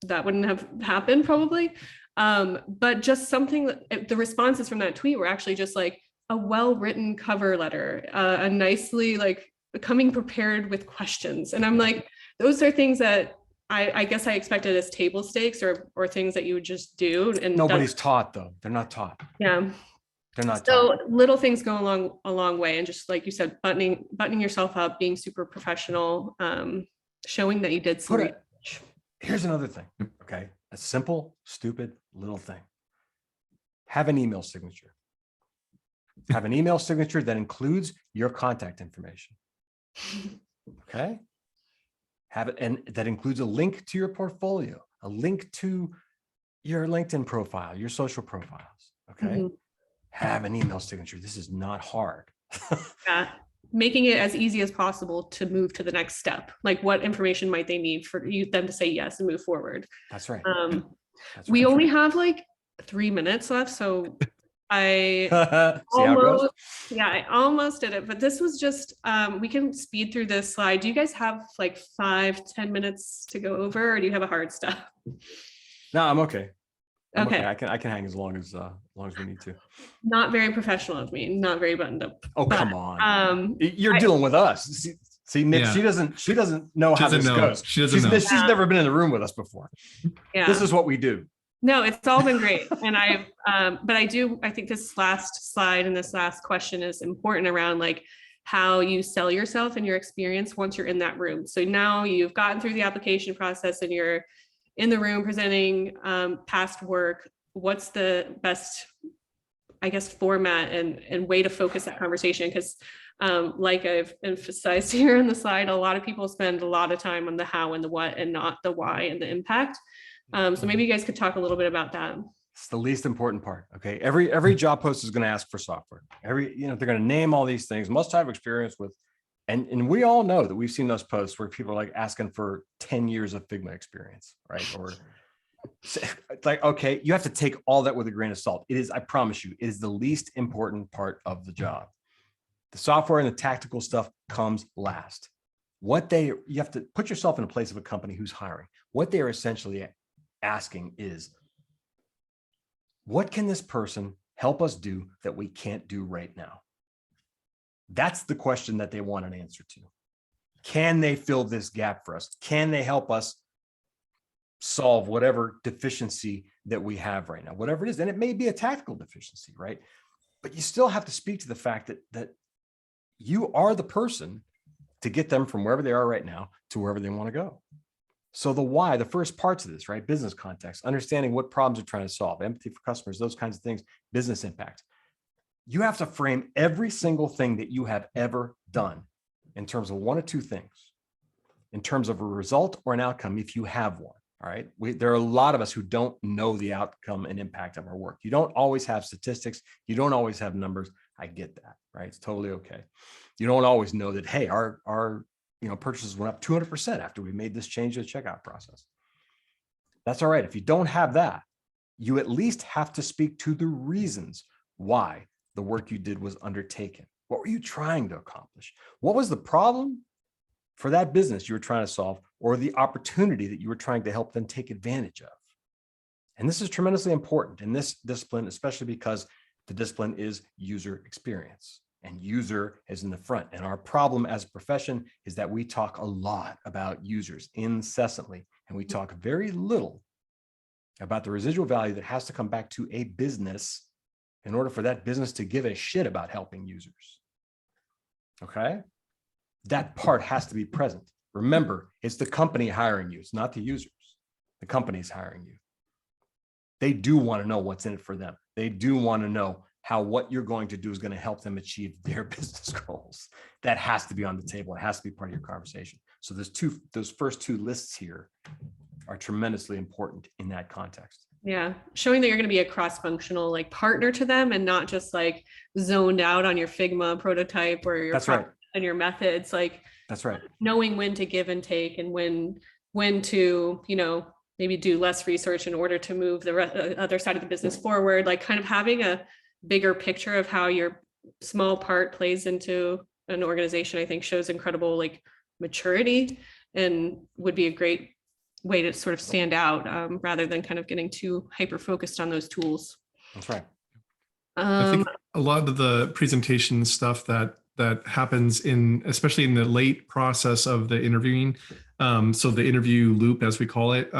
That wouldn't have happened probably. But just something that the responses from that tweet were actually just like a well-written cover letter, a nicely like coming prepared with questions. And I'm like, those are things that I guess I expected as table stakes or things that you would just do. And Nobody's taught though. They're not taught. Yeah. They're not So taught. little things go a long way. And just like you said, buttoning yourself up, being super professional, showing that you did some research. Here's another thing. Okay. A simple, stupid little thing. Have an email signature. Have an email signature that includes your contact information. Okay. Have it, and that includes a link to your portfolio, a link to your LinkedIn profile, your social profiles. Okay. Have an email signature. This is not hard. Yeah. Making it as easy as possible to move to the next step. Like what information might they need for them to say yes and move forward? That's right. We only have like 3 minutes left, so I almost did it, but this was just we can speed through this slide. Do you guys have like 5-10 minutes to go over, or do you have a hard stop? No, I'm okay. Okay. I can hang as long as we need to. Not very professional of me, not very buttoned up. Oh, but, come on. You're dealing with us. See, Nick, yeah. she doesn't know how this goes. She's never been in the room with us before. Yeah. This is what we do. No, it's all been great. And but I think this last slide and this last question is important around like how you sell yourself and your experience once you're in that room. So now you've gotten through the application process and you're in the room presenting past work. What's the best, I guess, format and way to focus that conversation? Because like I've emphasized here on the slide, a lot of people spend a lot of time on the how and the what and not the why and the impact. So maybe you guys could talk a little bit about that. It's the least important part. Okay. Every job post is going to ask for software. They're going to name all these things, must have experience with, and we all know that we've seen those posts where people are like asking for 10 years of Figma experience, right? Or it's like, okay, you have to take all that with a grain of salt. It is, I promise you, it is the least important part of the job. The software and the tactical stuff comes last. You have to put yourself in a place of a company who's hiring. What they are essentially asking is, what can this person help us do that we can't do right now? That's the question that they want an answer to. Can they fill this gap for us? Can they help us solve whatever deficiency that we have right now, whatever it is? And it may be a tactical deficiency, right? But you still have to speak to the fact that you are the person to get them from wherever they are right now to wherever they want to go. So the why, the first parts of this, right? Business context, understanding what problems you're trying to solve, empathy for customers, those kinds of things, business impact. You have to frame every single thing that you have ever done in terms of one of two things, in terms of a result or an outcome, if you have one. All right. There are a lot of us who don't know the outcome and impact of our work. You don't always have statistics. You don't always have numbers. I get that, right? It's totally okay. You don't always know that, hey, our purchases went up 200% after we made this change to the checkout process. That's all right. If you don't have that, you at least have to speak to the reasons why the work you did was undertaken. What were you trying to accomplish? What was the problem for that business you were trying to solve, or the opportunity that you were trying to help them take advantage of? And this is tremendously important in this discipline, especially because the discipline is user experience and user is in the front. And our problem as a profession is that we talk a lot about users incessantly, and we talk very little about the residual value that has to come back to a business in order for that business to give a shit about helping users. Okay? That part has to be present. Remember, it's the company hiring you. It's not the users. The company's hiring you. They do want to know what's in it for them. They do want to know how what you're going to do is going to help them achieve their business goals. That has to be on the table. It has to be part of your conversation. So those first two lists here are tremendously important in that context. Yeah, showing that you're going to be a cross-functional like partner to them and not just like zoned out on your Figma prototype or your That's right. and your methods. Like that's right. Knowing when to give and take and when to, you know, maybe do less research in order to move the other side of the business forward. Like kind of having a bigger picture of how your small part plays into an organization, I think shows incredible like maturity and would be a great way to sort of stand out rather than kind of getting too hyper focused on those tools. That's right. I think a lot of the presentation stuff that happens especially in the late process of the interviewing, so the interview loop, as we call it,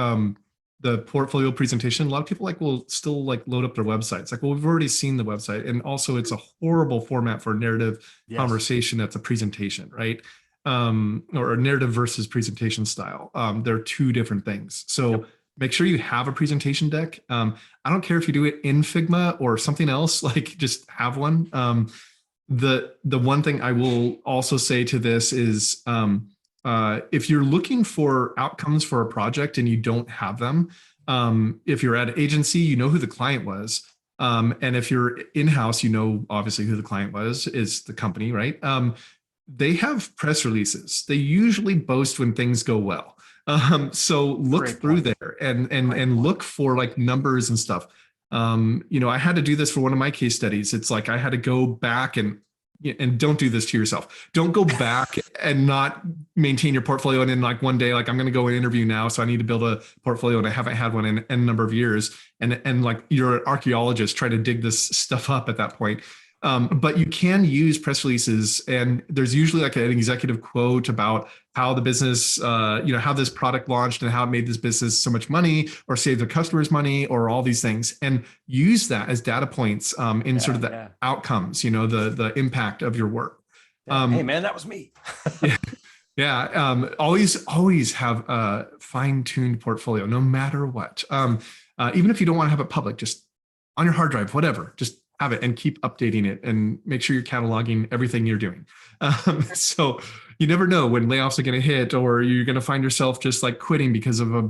the portfolio presentation, a lot of people will still load up their websites. Like, well, we've already seen the website. And also it's a horrible format for a narrative conversation that's a presentation, right? Or a narrative versus presentation style. They're two different things. So make sure you have a presentation deck. I don't care if you do it in Figma or something else, just have one. The one thing I will also say to this is, if you're looking for outcomes for a project and you don't have them, if you're at an agency, you know who the client was. And if you're in-house, you know, obviously who the client is the company, right? They have press releases. They usually boast when things go well. So look through there and look for numbers and stuff. You know, I had to do this for one of my case studies. It's I had to go back and don't do this to yourself. Don't go back and not maintain your portfolio. And then one day, I'm going to go and interview now. So I need to build a portfolio and I haven't had one in a number of years. And you're an archaeologist trying to dig this stuff up at that point. But you can use press releases, and there's usually an executive quote about how the business, how this product launched and how it made this business so much money or saved their customers money or all these things, and use that as data points in sort of the outcomes, the impact of your work. Hey man, that was me. Always have a fine-tuned portfolio, no matter what. Even if you don't want to have it public, just on your hard drive, whatever, just have it and keep updating it and make sure you're cataloging everything you're doing. So you never know when layoffs are going to hit, or you're going to find yourself just quitting because of a,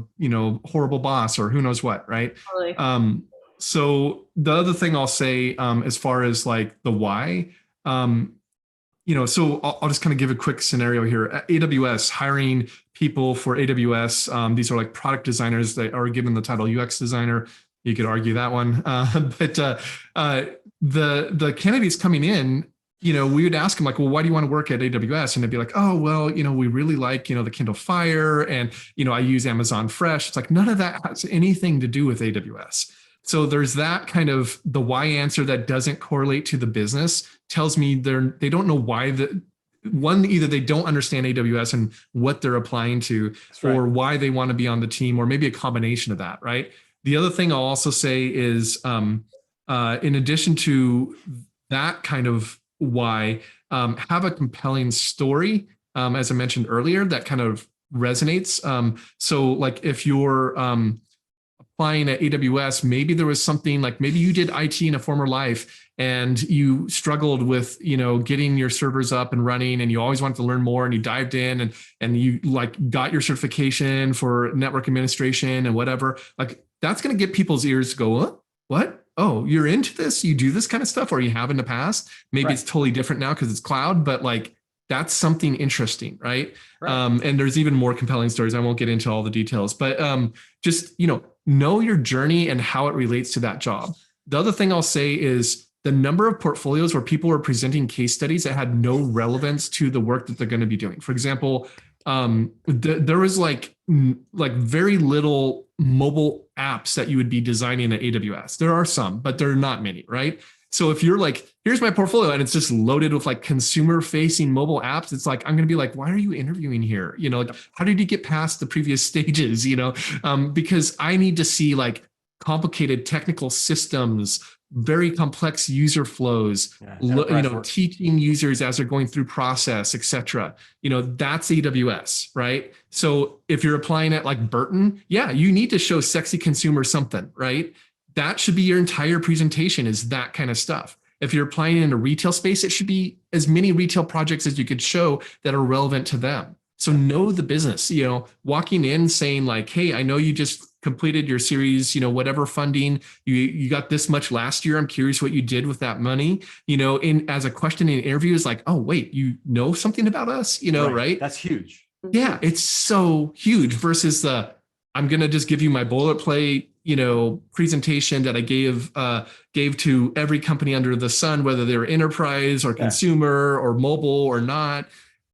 horrible boss or who knows what. Right. Totally. So the other thing I'll say, as far as the why, so I'll just kind of give a quick scenario here. AWS hiring people for AWS. These are product designers that are given the title UX designer. You could argue that one, but the candidates coming in, we would ask them well, why do you want to work at AWS? And they'd be oh, well, we really like, the Kindle Fire, and, I use Amazon Fresh. It's none of that has anything to do with AWS. So there's that kind of the why answer that doesn't correlate to the business, tells me they don't know why either they don't understand AWS and what they're applying to, or why they want to be on the team, or maybe a combination of that, right? The other thing I'll also say is, in addition to that kind of why, have a compelling story, as I mentioned earlier, that kind of resonates. So if you're applying at AWS, maybe there was something maybe you did IT in a former life and you struggled with, getting your servers up and running, and you always wanted to learn more, and you dived in and you got your certification for network administration and whatever. That's going to get people's ears to go, what? Oh, you're into this? You do this kind of stuff, or you have in the past? Maybe it's totally different now because it's cloud, but that's something interesting, right? And there's even more compelling stories. I won't get into all the details, but just, know your journey and how it relates to that job. The other thing I'll say is the number of portfolios where people are presenting case studies that had no relevance to the work that they're going to be doing. For example, there was like very little mobile apps that you would be designing at AWS. There are some, but there are not many, right? So if you're like, here's my portfolio and it's just loaded with like consumer facing mobile apps, it's like, I'm going to be like, why are you interviewing here? You know, like, how did you get past the previous stages? You know, because I need to see like complicated technical systems, very complex user flows, teaching users as they're going through process, et cetera. You know, that's AWS, right? So if you're applying it like Burton, yeah, you need to show sexy consumer something, right? That should be your entire presentation, is that kind of stuff. If you're applying it in a retail space, it should be as many retail projects as you could show that are relevant to them. So know the business, you know, walking in saying like, hey, I know you just completed your series, you know, whatever funding, you got this much last year. I'm curious what you did with that money, you know, as a question in an interview is like, oh, wait, you know something about us, you know, right? That's huge. Yeah, it's so huge versus I'm going to just give you my boilerplate, you know, presentation that I gave to every company under the sun, whether they're enterprise or consumer or mobile or not.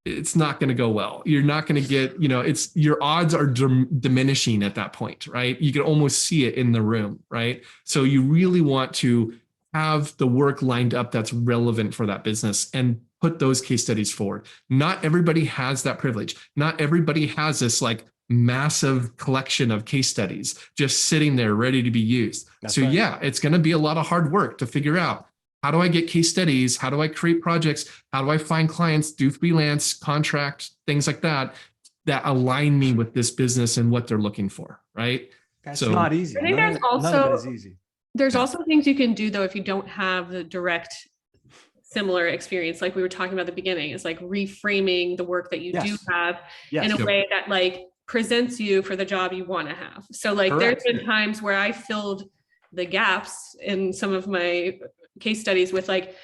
It's not going to go well. You're not going to get, you know, your odds are diminishing at that point, right? You can almost see it in the room, right? So you really want to have the work lined up that's relevant for that business and put those case studies forward. Not everybody has that privilege. Not everybody has this like massive collection of case studies just sitting there ready to be used. That's right. Yeah, it's going to be a lot of hard work to figure out, how do I get case studies? How do I create projects? How do I find clients, do freelance, contract, things like that align me with this business and what they're looking for, right? That's not easy. I think none of it is easy. There's also things you can do though if you don't have the direct similar experience, like we were talking about at the beginning. Is like reframing the work that you do have in a way that like presents you for the job you want to have. So like there's been times where I filled the gaps in some of my case studies with like,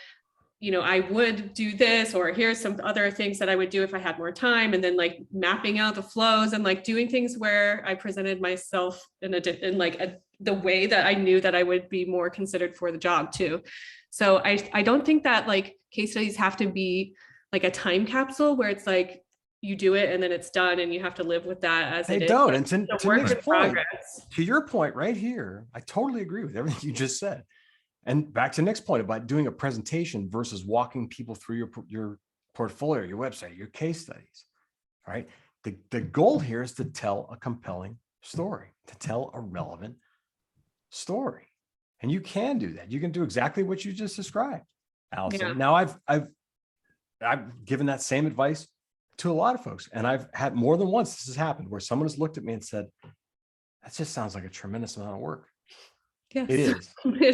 you know, I would do this, or here's some other things that I would do if I had more time, and then like mapping out the flows and like doing things where I presented myself in the way that I knew that I would be more considered for the job too. So I don't think that like case studies have to be like a time capsule where it's like you do it and then it's done and you have to live with that as it is. They don't. And to Nick's point, to your point right here, I totally agree with everything you just said. And back to Nick's point about doing a presentation versus walking people through your portfolio, your website, your case studies, right? The goal here is to tell a compelling story, to tell a relevant story. And you can do that. You can do exactly what you just described, Allison. Yeah. Now I've given that same advice to a lot of folks, and I've had more than once this has happened where someone has looked at me and said, that just sounds like a tremendous amount of work. Yes. It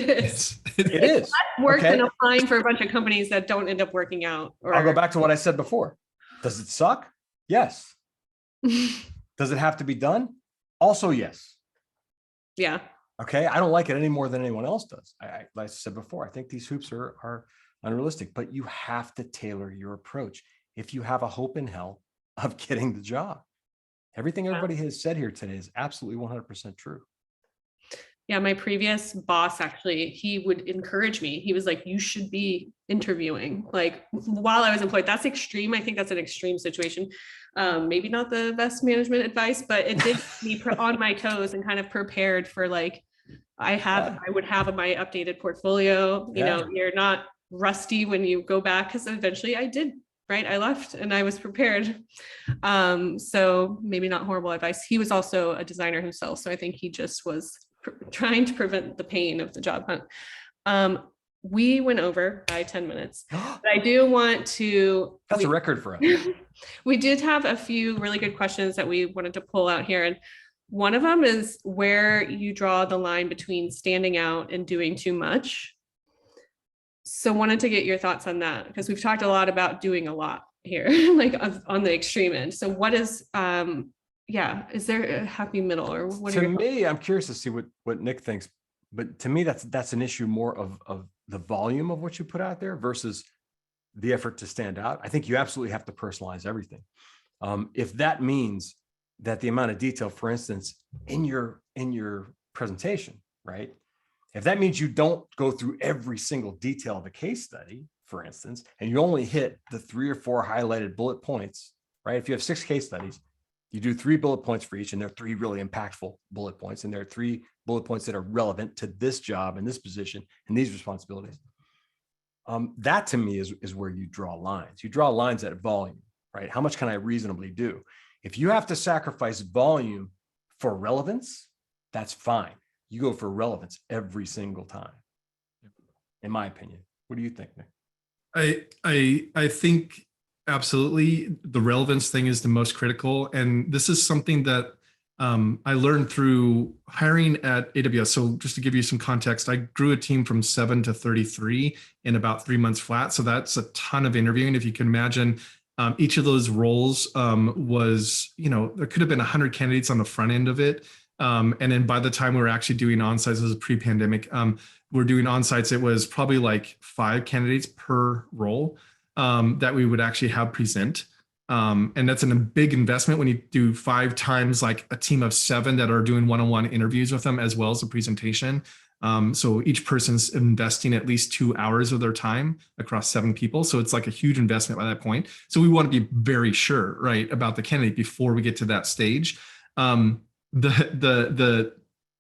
is. It is. Work than applying for a bunch of companies that don't end up working out. I'll go back to what I said before. Does it suck? Yes. Does it have to be done? Also, yes. Yeah. Okay. I don't like it any more than anyone else does. Like I said before, I think these hoops are unrealistic, but you have to tailor your approach if you have a hope in hell of getting the job. Everything everybody has said here today is absolutely 100% true. Yeah, my previous boss, actually, he would encourage me. He was like, you should be interviewing. Like while I was employed, that's extreme. I think that's an extreme situation. Maybe not the best management advice, but it did me on my toes and kind of prepared for like, I would have my updated portfolio. You know, you're not rusty when you go back, because eventually I did, right? I left and I was prepared. So maybe not horrible advice. He was also a designer himself. So I think he just was trying to prevent the pain of the job hunt. We went over by 10 minutes, but I do want to. That's a record for us. We did have a few really good questions that we wanted to pull out here. And one of them is where you draw the line between standing out and doing too much. So wanted to get your thoughts on that, because we've talked a lot about doing a lot here, like on the extreme end. So what is, is there a happy middle, or what? To me, I'm curious to see what Nick thinks, but to me, that's an issue more of the volume of what you put out there versus the effort to stand out. I think you absolutely have to personalize everything. If that means that the amount of detail, for instance, in your presentation, right? If that means you don't go through every single detail of a case study, for instance, and you only hit the 3 or 4 highlighted bullet points right? If you have 6 case studies, you do 3 bullet points for each, and they're 3 really impactful bullet points. And there are 3 bullet points that are relevant to this job and this position and these responsibilities. That to me is where you draw lines. You draw lines at volume, right? How much can I reasonably do? If you have to sacrifice volume for relevance, that's fine. You go for relevance every single time, in my opinion. What do you think, Nick? I think absolutely the relevance thing is the most critical. And this is something that I learned through hiring at AWS. So just to give you some context, I grew a team from 7 to 33 in about 3 months flat. So that's a ton of interviewing. If you can imagine, each of those roles was, there could have been 100 candidates on the front end of it. And then by the time we were actually doing on-sites, this was pre-pandemic, we're doing on-sites, it was probably like 5 candidates per role that we would actually have present. And that's a big investment when you do 5 times like a team of 7 that are doing one-on-one interviews with them as well as a presentation. So each person's investing at least 2 hours of their time across 7 people. So it's like a huge investment by that point. So we want to be very sure, right, about the candidate before we get to that stage. The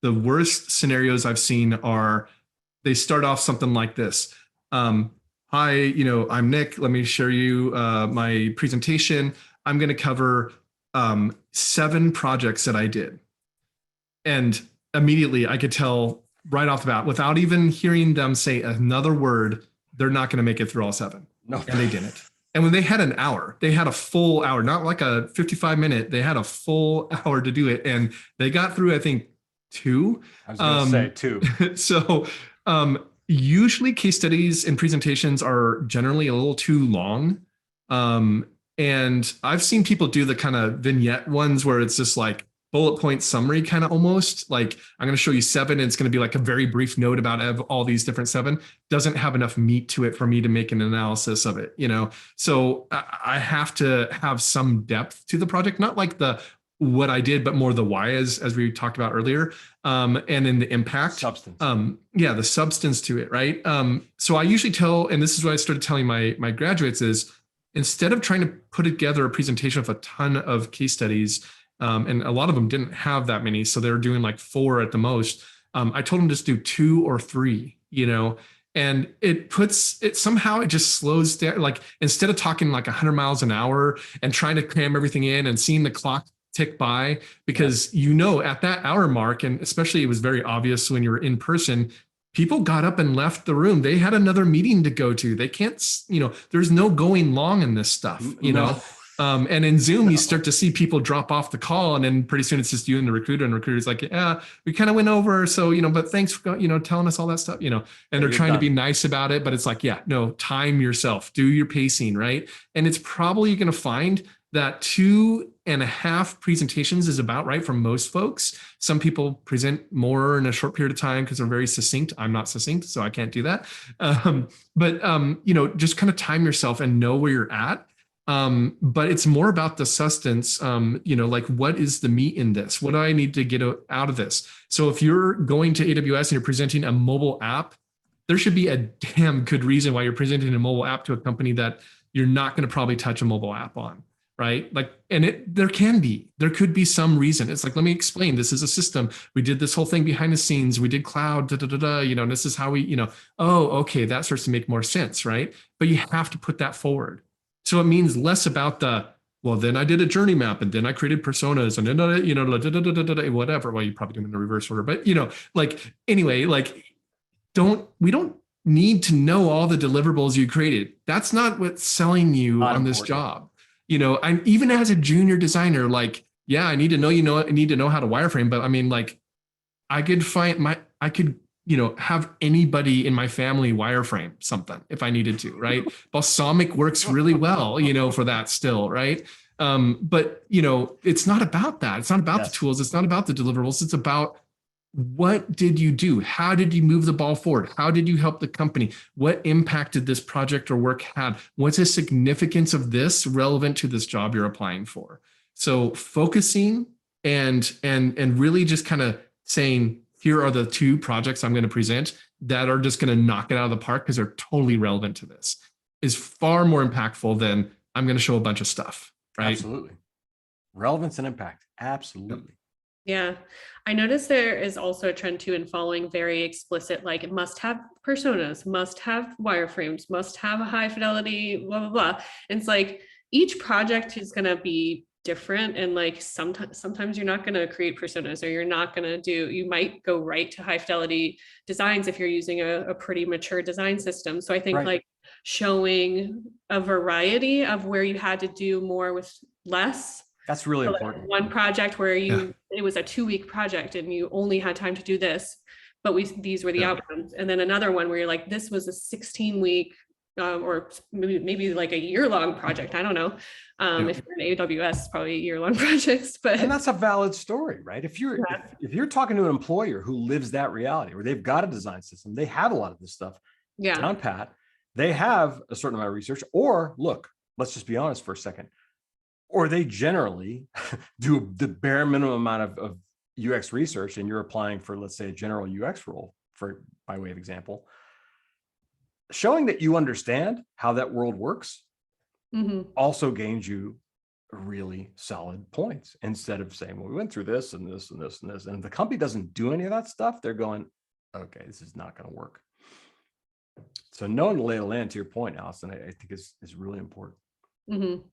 worst scenarios I've seen are they start off something like this. Hi, I'm Nick. Let me share you my presentation. I'm going to cover 7 projects that I did. And immediately I could tell right off the bat, without even hearing them say another word, they're not going to make it through all 7. No. And they didn't. And when they had an hour, they had a full hour, not like a 55-minute, they had a full hour to do it. And they got through, I think, 2. I was going to say 2. So usually case studies and presentations are generally a little too long. And I've seen people do the kind of vignette ones where it's just like bullet point summary, kind of almost like I'm going to show you 7 and it's going to be like a very brief note about all these different 7. Doesn't have enough meat to it for me to make an analysis of it, So I have to have some depth to the project, not like the what I did, but more the why, as we talked about earlier, and then the impact. Substance. The substance to it, right? So I usually tell, and this is what I started telling my graduates is, instead of trying to put together a presentation of a ton of case studies, and a lot of them didn't have that many, so they're doing like 4 at the most. I told them just do 2 or 3, and it somehow it just slows down. Like instead of talking like 100 miles an hour and trying to cram everything in and seeing the clock tick by, because at that hour mark, and especially it was very obvious when you were in person, people got up and left the room. They had another meeting to go to. They can't, there's no going long in this stuff, know. And in Zoom, you start to see people drop off the call, and then pretty soon it's just you and the recruiter, and the recruiter's like, yeah, we kind of went over. So, but thanks for, telling us all that stuff, and they're trying to be nice about it, but it's like, time yourself, do your pacing, right? And it's probably going to find that 2.5 presentations is about right for most folks. Some people present more in a short period of time because they're very succinct. I'm not succinct, so I can't do that. But just kind of time yourself and know where you're at. But it's more about the substance, like what is the meat in this? What do I need to get out of this? So if you're going to AWS and you're presenting a mobile app, there should be a damn good reason why you're presenting a mobile app to a company that you're not going to probably touch a mobile app on. Right? Like, and there could be some reason. It's like, let me explain. This is a system. We did this whole thing behind the scenes. We did cloud, and this is how we, oh, okay. That starts to make more sense. Right. But you have to put that forward. So it means less about then I did a journey map and then I created personas and then, whatever. Well, you probably do them in the reverse order, but anyway, we don't need to know all the deliverables you created. That's not what's selling you on this job. I'm even as a junior designer, I need to know, I need to know how to wireframe, but I mean, I could have anybody in my family wireframe something if I needed to, right? Balsamic works really well, for that still, right? But it's not about that. It's not about the tools. It's not about the deliverables. It's about what did you do? How did you move the ball forward? How did you help the company? What impact did this project or work have? What's the significance of this relevant to this job you're applying for? So focusing and really just kind of saying, here are the 2 projects I'm going to present that are just going to knock it out of the park because they're totally relevant to this, is far more impactful than I'm going to show a bunch of stuff. right? Absolutely. Relevance and impact. Absolutely. Yeah, I noticed there is also a trend too in following very explicit, like it must have personas, must have wireframes, must have a high fidelity, blah, blah, blah. And it's like each project is going to be different. And like sometimes you're not going to create personas, or you're not going to do, you might go right to high fidelity designs if you're using a pretty mature design system. So I think Right. like showing a variety of where you had to do more with less. That's really So, like, important. one project where Yeah. it was a 2-week project and you only had time to do this, but these were the Yeah. outcomes. And then another one where you're like, this was a 16-week or maybe like a year-long project. I don't know. If you're in AWS, probably year-long projects, but And that's a valid story, right? If you're talking to an employer who lives that reality, where they've got a design system, they have a lot of this stuff yeah, down pat, they have a certain amount of research, or look, let's just be honest for a second, or they generally do the bare minimum amount of UX research, and you're applying for, let's say, a general UX role, for by way of example, showing that you understand how that world works mhm. also gains you really solid points, instead of saying, well, we went through this and this and this and this. And if the company doesn't do any of that stuff, they're going, okay, this is not going to work. So knowing the lay of the land, to your point, Allison, I think is really important. Mhm.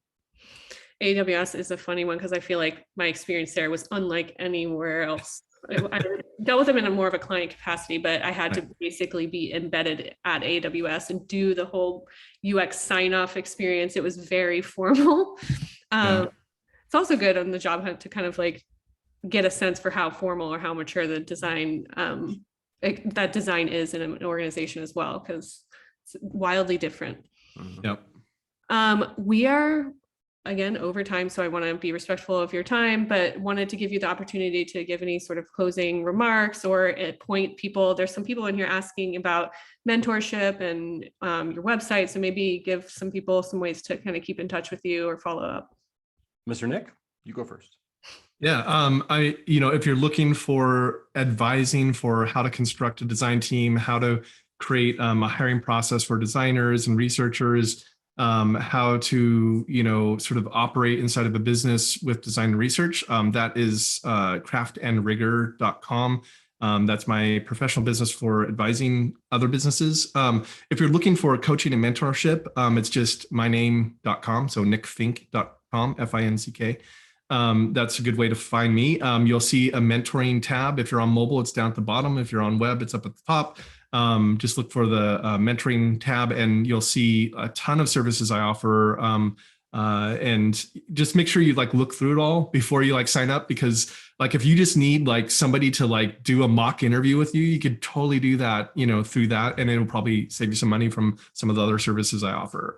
AWS is a funny one because I feel like my experience there was unlike anywhere else. I dealt with them in a more of a client capacity, but I had to basically be embedded at AWS and do the whole UX sign-off experience. It was very formal. It's also good on the job hunt to kind of like get a sense for how formal or how mature the design that design is in an organization as well, because it's wildly different. Yep. We are again over time, so I want to be respectful of your time, but wanted to give you the opportunity to give any sort of closing remarks or point people. There's some people in here asking about mentorship and your website, so maybe give some people some ways to kind of keep in touch with you or follow up. Mr. Nick, you go first. Yeah, if you're looking for advising for how to construct a design team, how to create a hiring process for designers and researchers, how to, sort of operate inside of a business with design and research, that is craftandrigor.com. That's my professional business for advising other businesses. If you're looking for coaching and mentorship, it's just myname.com. So nickfinck.com, F-I-N-C-K. That's a good way to find me. You'll see a mentoring tab. If you're on mobile, it's down at the bottom. If you're on web, it's up at the top. Just look for the mentoring tab and you'll see a ton of services I offer. And just make sure you look through it all before you sign up, because if you just need somebody to do a mock interview with you, you could totally do that, through that. And it'll probably save you some money from some of the other services I offer.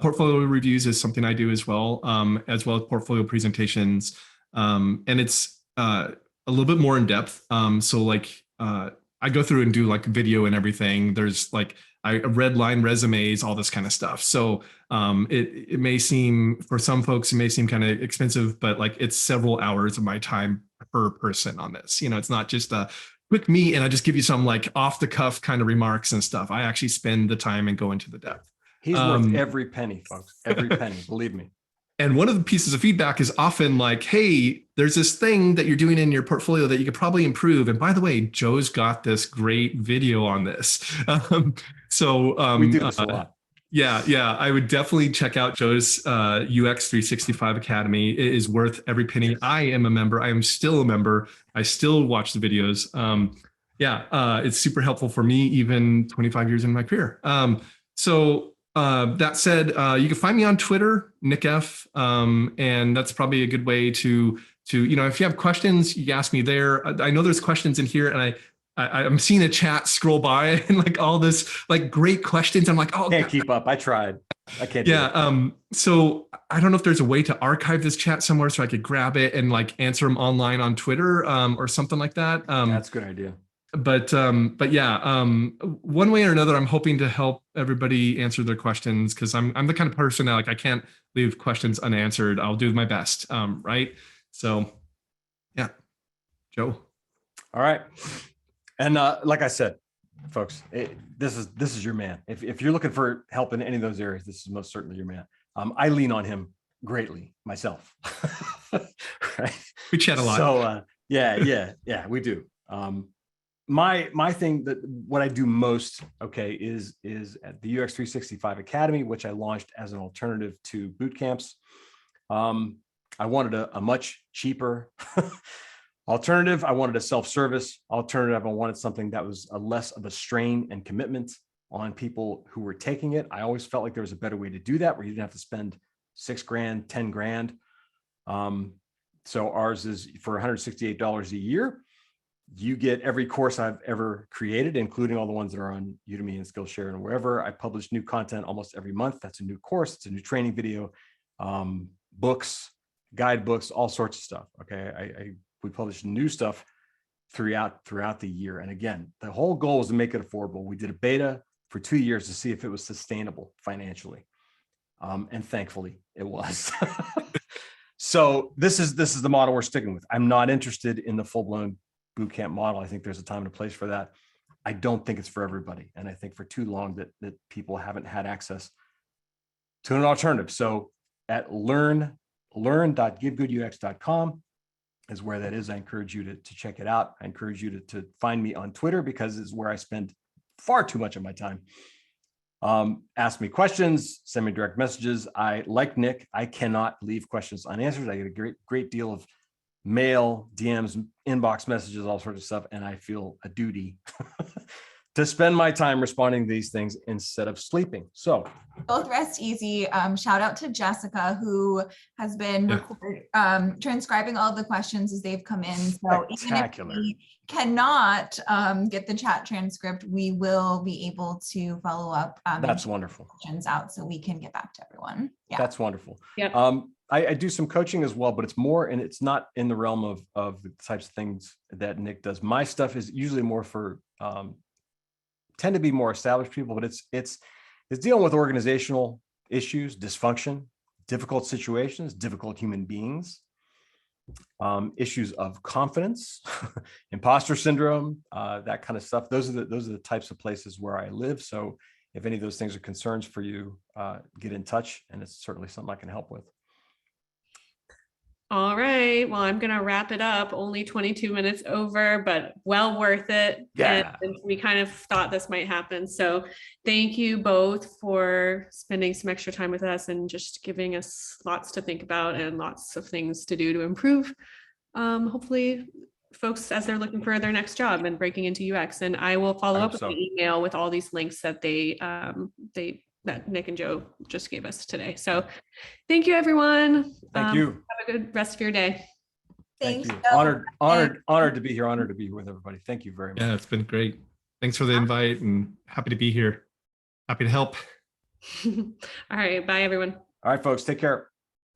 Portfolio reviews is something I do as well as portfolio presentations. And it's a little bit more in depth. I go through and do video and everything. There's I redline resumes, all this kind of stuff. So it may seem, for some folks, it may seem kind of expensive, but it's several hours of my time per person on this. It's not just a quick meet and I just give you some off the cuff kind of remarks and stuff. I actually spend the time and go into the depth. He's worth every penny, folks. Every penny, believe me. And one of the pieces of feedback is often hey, there's this thing that you're doing in your portfolio that you could probably improve. And by the way, Joe's got this great video on this. We do this a lot. Yeah. I would definitely check out Joe's UX 365 Academy. It is worth every penny. I am a member. I am still a member. I still watch the videos. It's super helpful for me, even 25 years in my career. That said, you can find me on Twitter, Nick F, and that's probably a good way to if you have questions, you ask me there. I know there's questions in here, and I'm seeing a chat scroll by and all this great questions. I'm oh, can't keep up. I tried. I can't. Yeah. So I don't know if there's a way to archive this chat somewhere so I could grab it and answer them online on Twitter or something like that. That's a good idea. But yeah, one way or another, I'm hoping to help everybody answer their questions, because I'm the kind of person that I can't leave questions unanswered. I'll do my best. Right. So yeah, Joe. All right. And like I said, folks, this is your man. If you're looking for help in any of those areas, this is most certainly your man. I lean on him greatly myself. Right. We chat a lot. So yeah, we do. My thing that what I do most, okay, is at the UX 365 Academy, which I launched as an alternative to boot camps. I wanted a much cheaper alternative. I wanted a self-service alternative. I wanted something that was a less of a strain and commitment on people who were taking it. I always felt like there was a better way to do that, where you didn't have to spend $6 grand, 10 grand. So ours is for $168 a year. You get every course I've ever created, including all the ones that are on Udemy and Skillshare and wherever. I publish new content almost every month. That's a new course. It's a new training video, books, guidebooks, all sorts of stuff. Okay. We publish new stuff throughout the year. And again, the whole goal was to make it affordable. We did a beta for 2 years to see if it was sustainable financially. And thankfully it was. So this is the model we're sticking with. I'm not interested in the full-blown bootcamp model. I think there's a time and a place for that. I don't think it's for everybody. And I think for too long that people haven't had access to an alternative. So at learn.givegoodux.com is where that is. I encourage you to check it out. I encourage you to find me on Twitter, because it's where I spend far too much of my time. Ask me questions, send me direct messages. Like Nick, I cannot leave questions unanswered. I get a great deal of mail, DMs, inbox messages, all sorts of stuff. And I feel a duty to spend my time responding to these things instead of sleeping. So both rest easy. Shout out to Jessica, who has been transcribing all of the questions as they've come in. So even if we cannot get the chat transcript, we will be able to follow up. That's wonderful. Questions out so we can get back to everyone. Yeah, that's wonderful. Yeah. I do some coaching as well, but it's more, and it's not in the realm of the types of things that Nick does. My stuff is usually more for tend to be more established people, but it's dealing with organizational issues, dysfunction, difficult situations, difficult human beings, issues of confidence, imposter syndrome, that kind of stuff. Those are the types of places where I live. So if any of those things are concerns for you, get in touch, and it's certainly something I can help with. All right. Well, I'm going to wrap it up. Only 22 minutes over, but well worth it. Yeah. And we kind of thought this might happen. So thank you both for spending some extra time with us and just giving us lots to think about and lots of things to do to improve. Hopefully folks, as they're looking for their next job and breaking into UX, and I will follow up with the email with all these links that that Nick and Joe just gave us today. So thank you, everyone. Thank you. Have a good rest of your day. thanks. Thank you. Honored to be here. Honored to be with everybody. Thank you very much. Yeah, it's been great. Thanks for the invite, and happy to be here. Happy to help. All right. Bye, everyone. All right, folks, take care.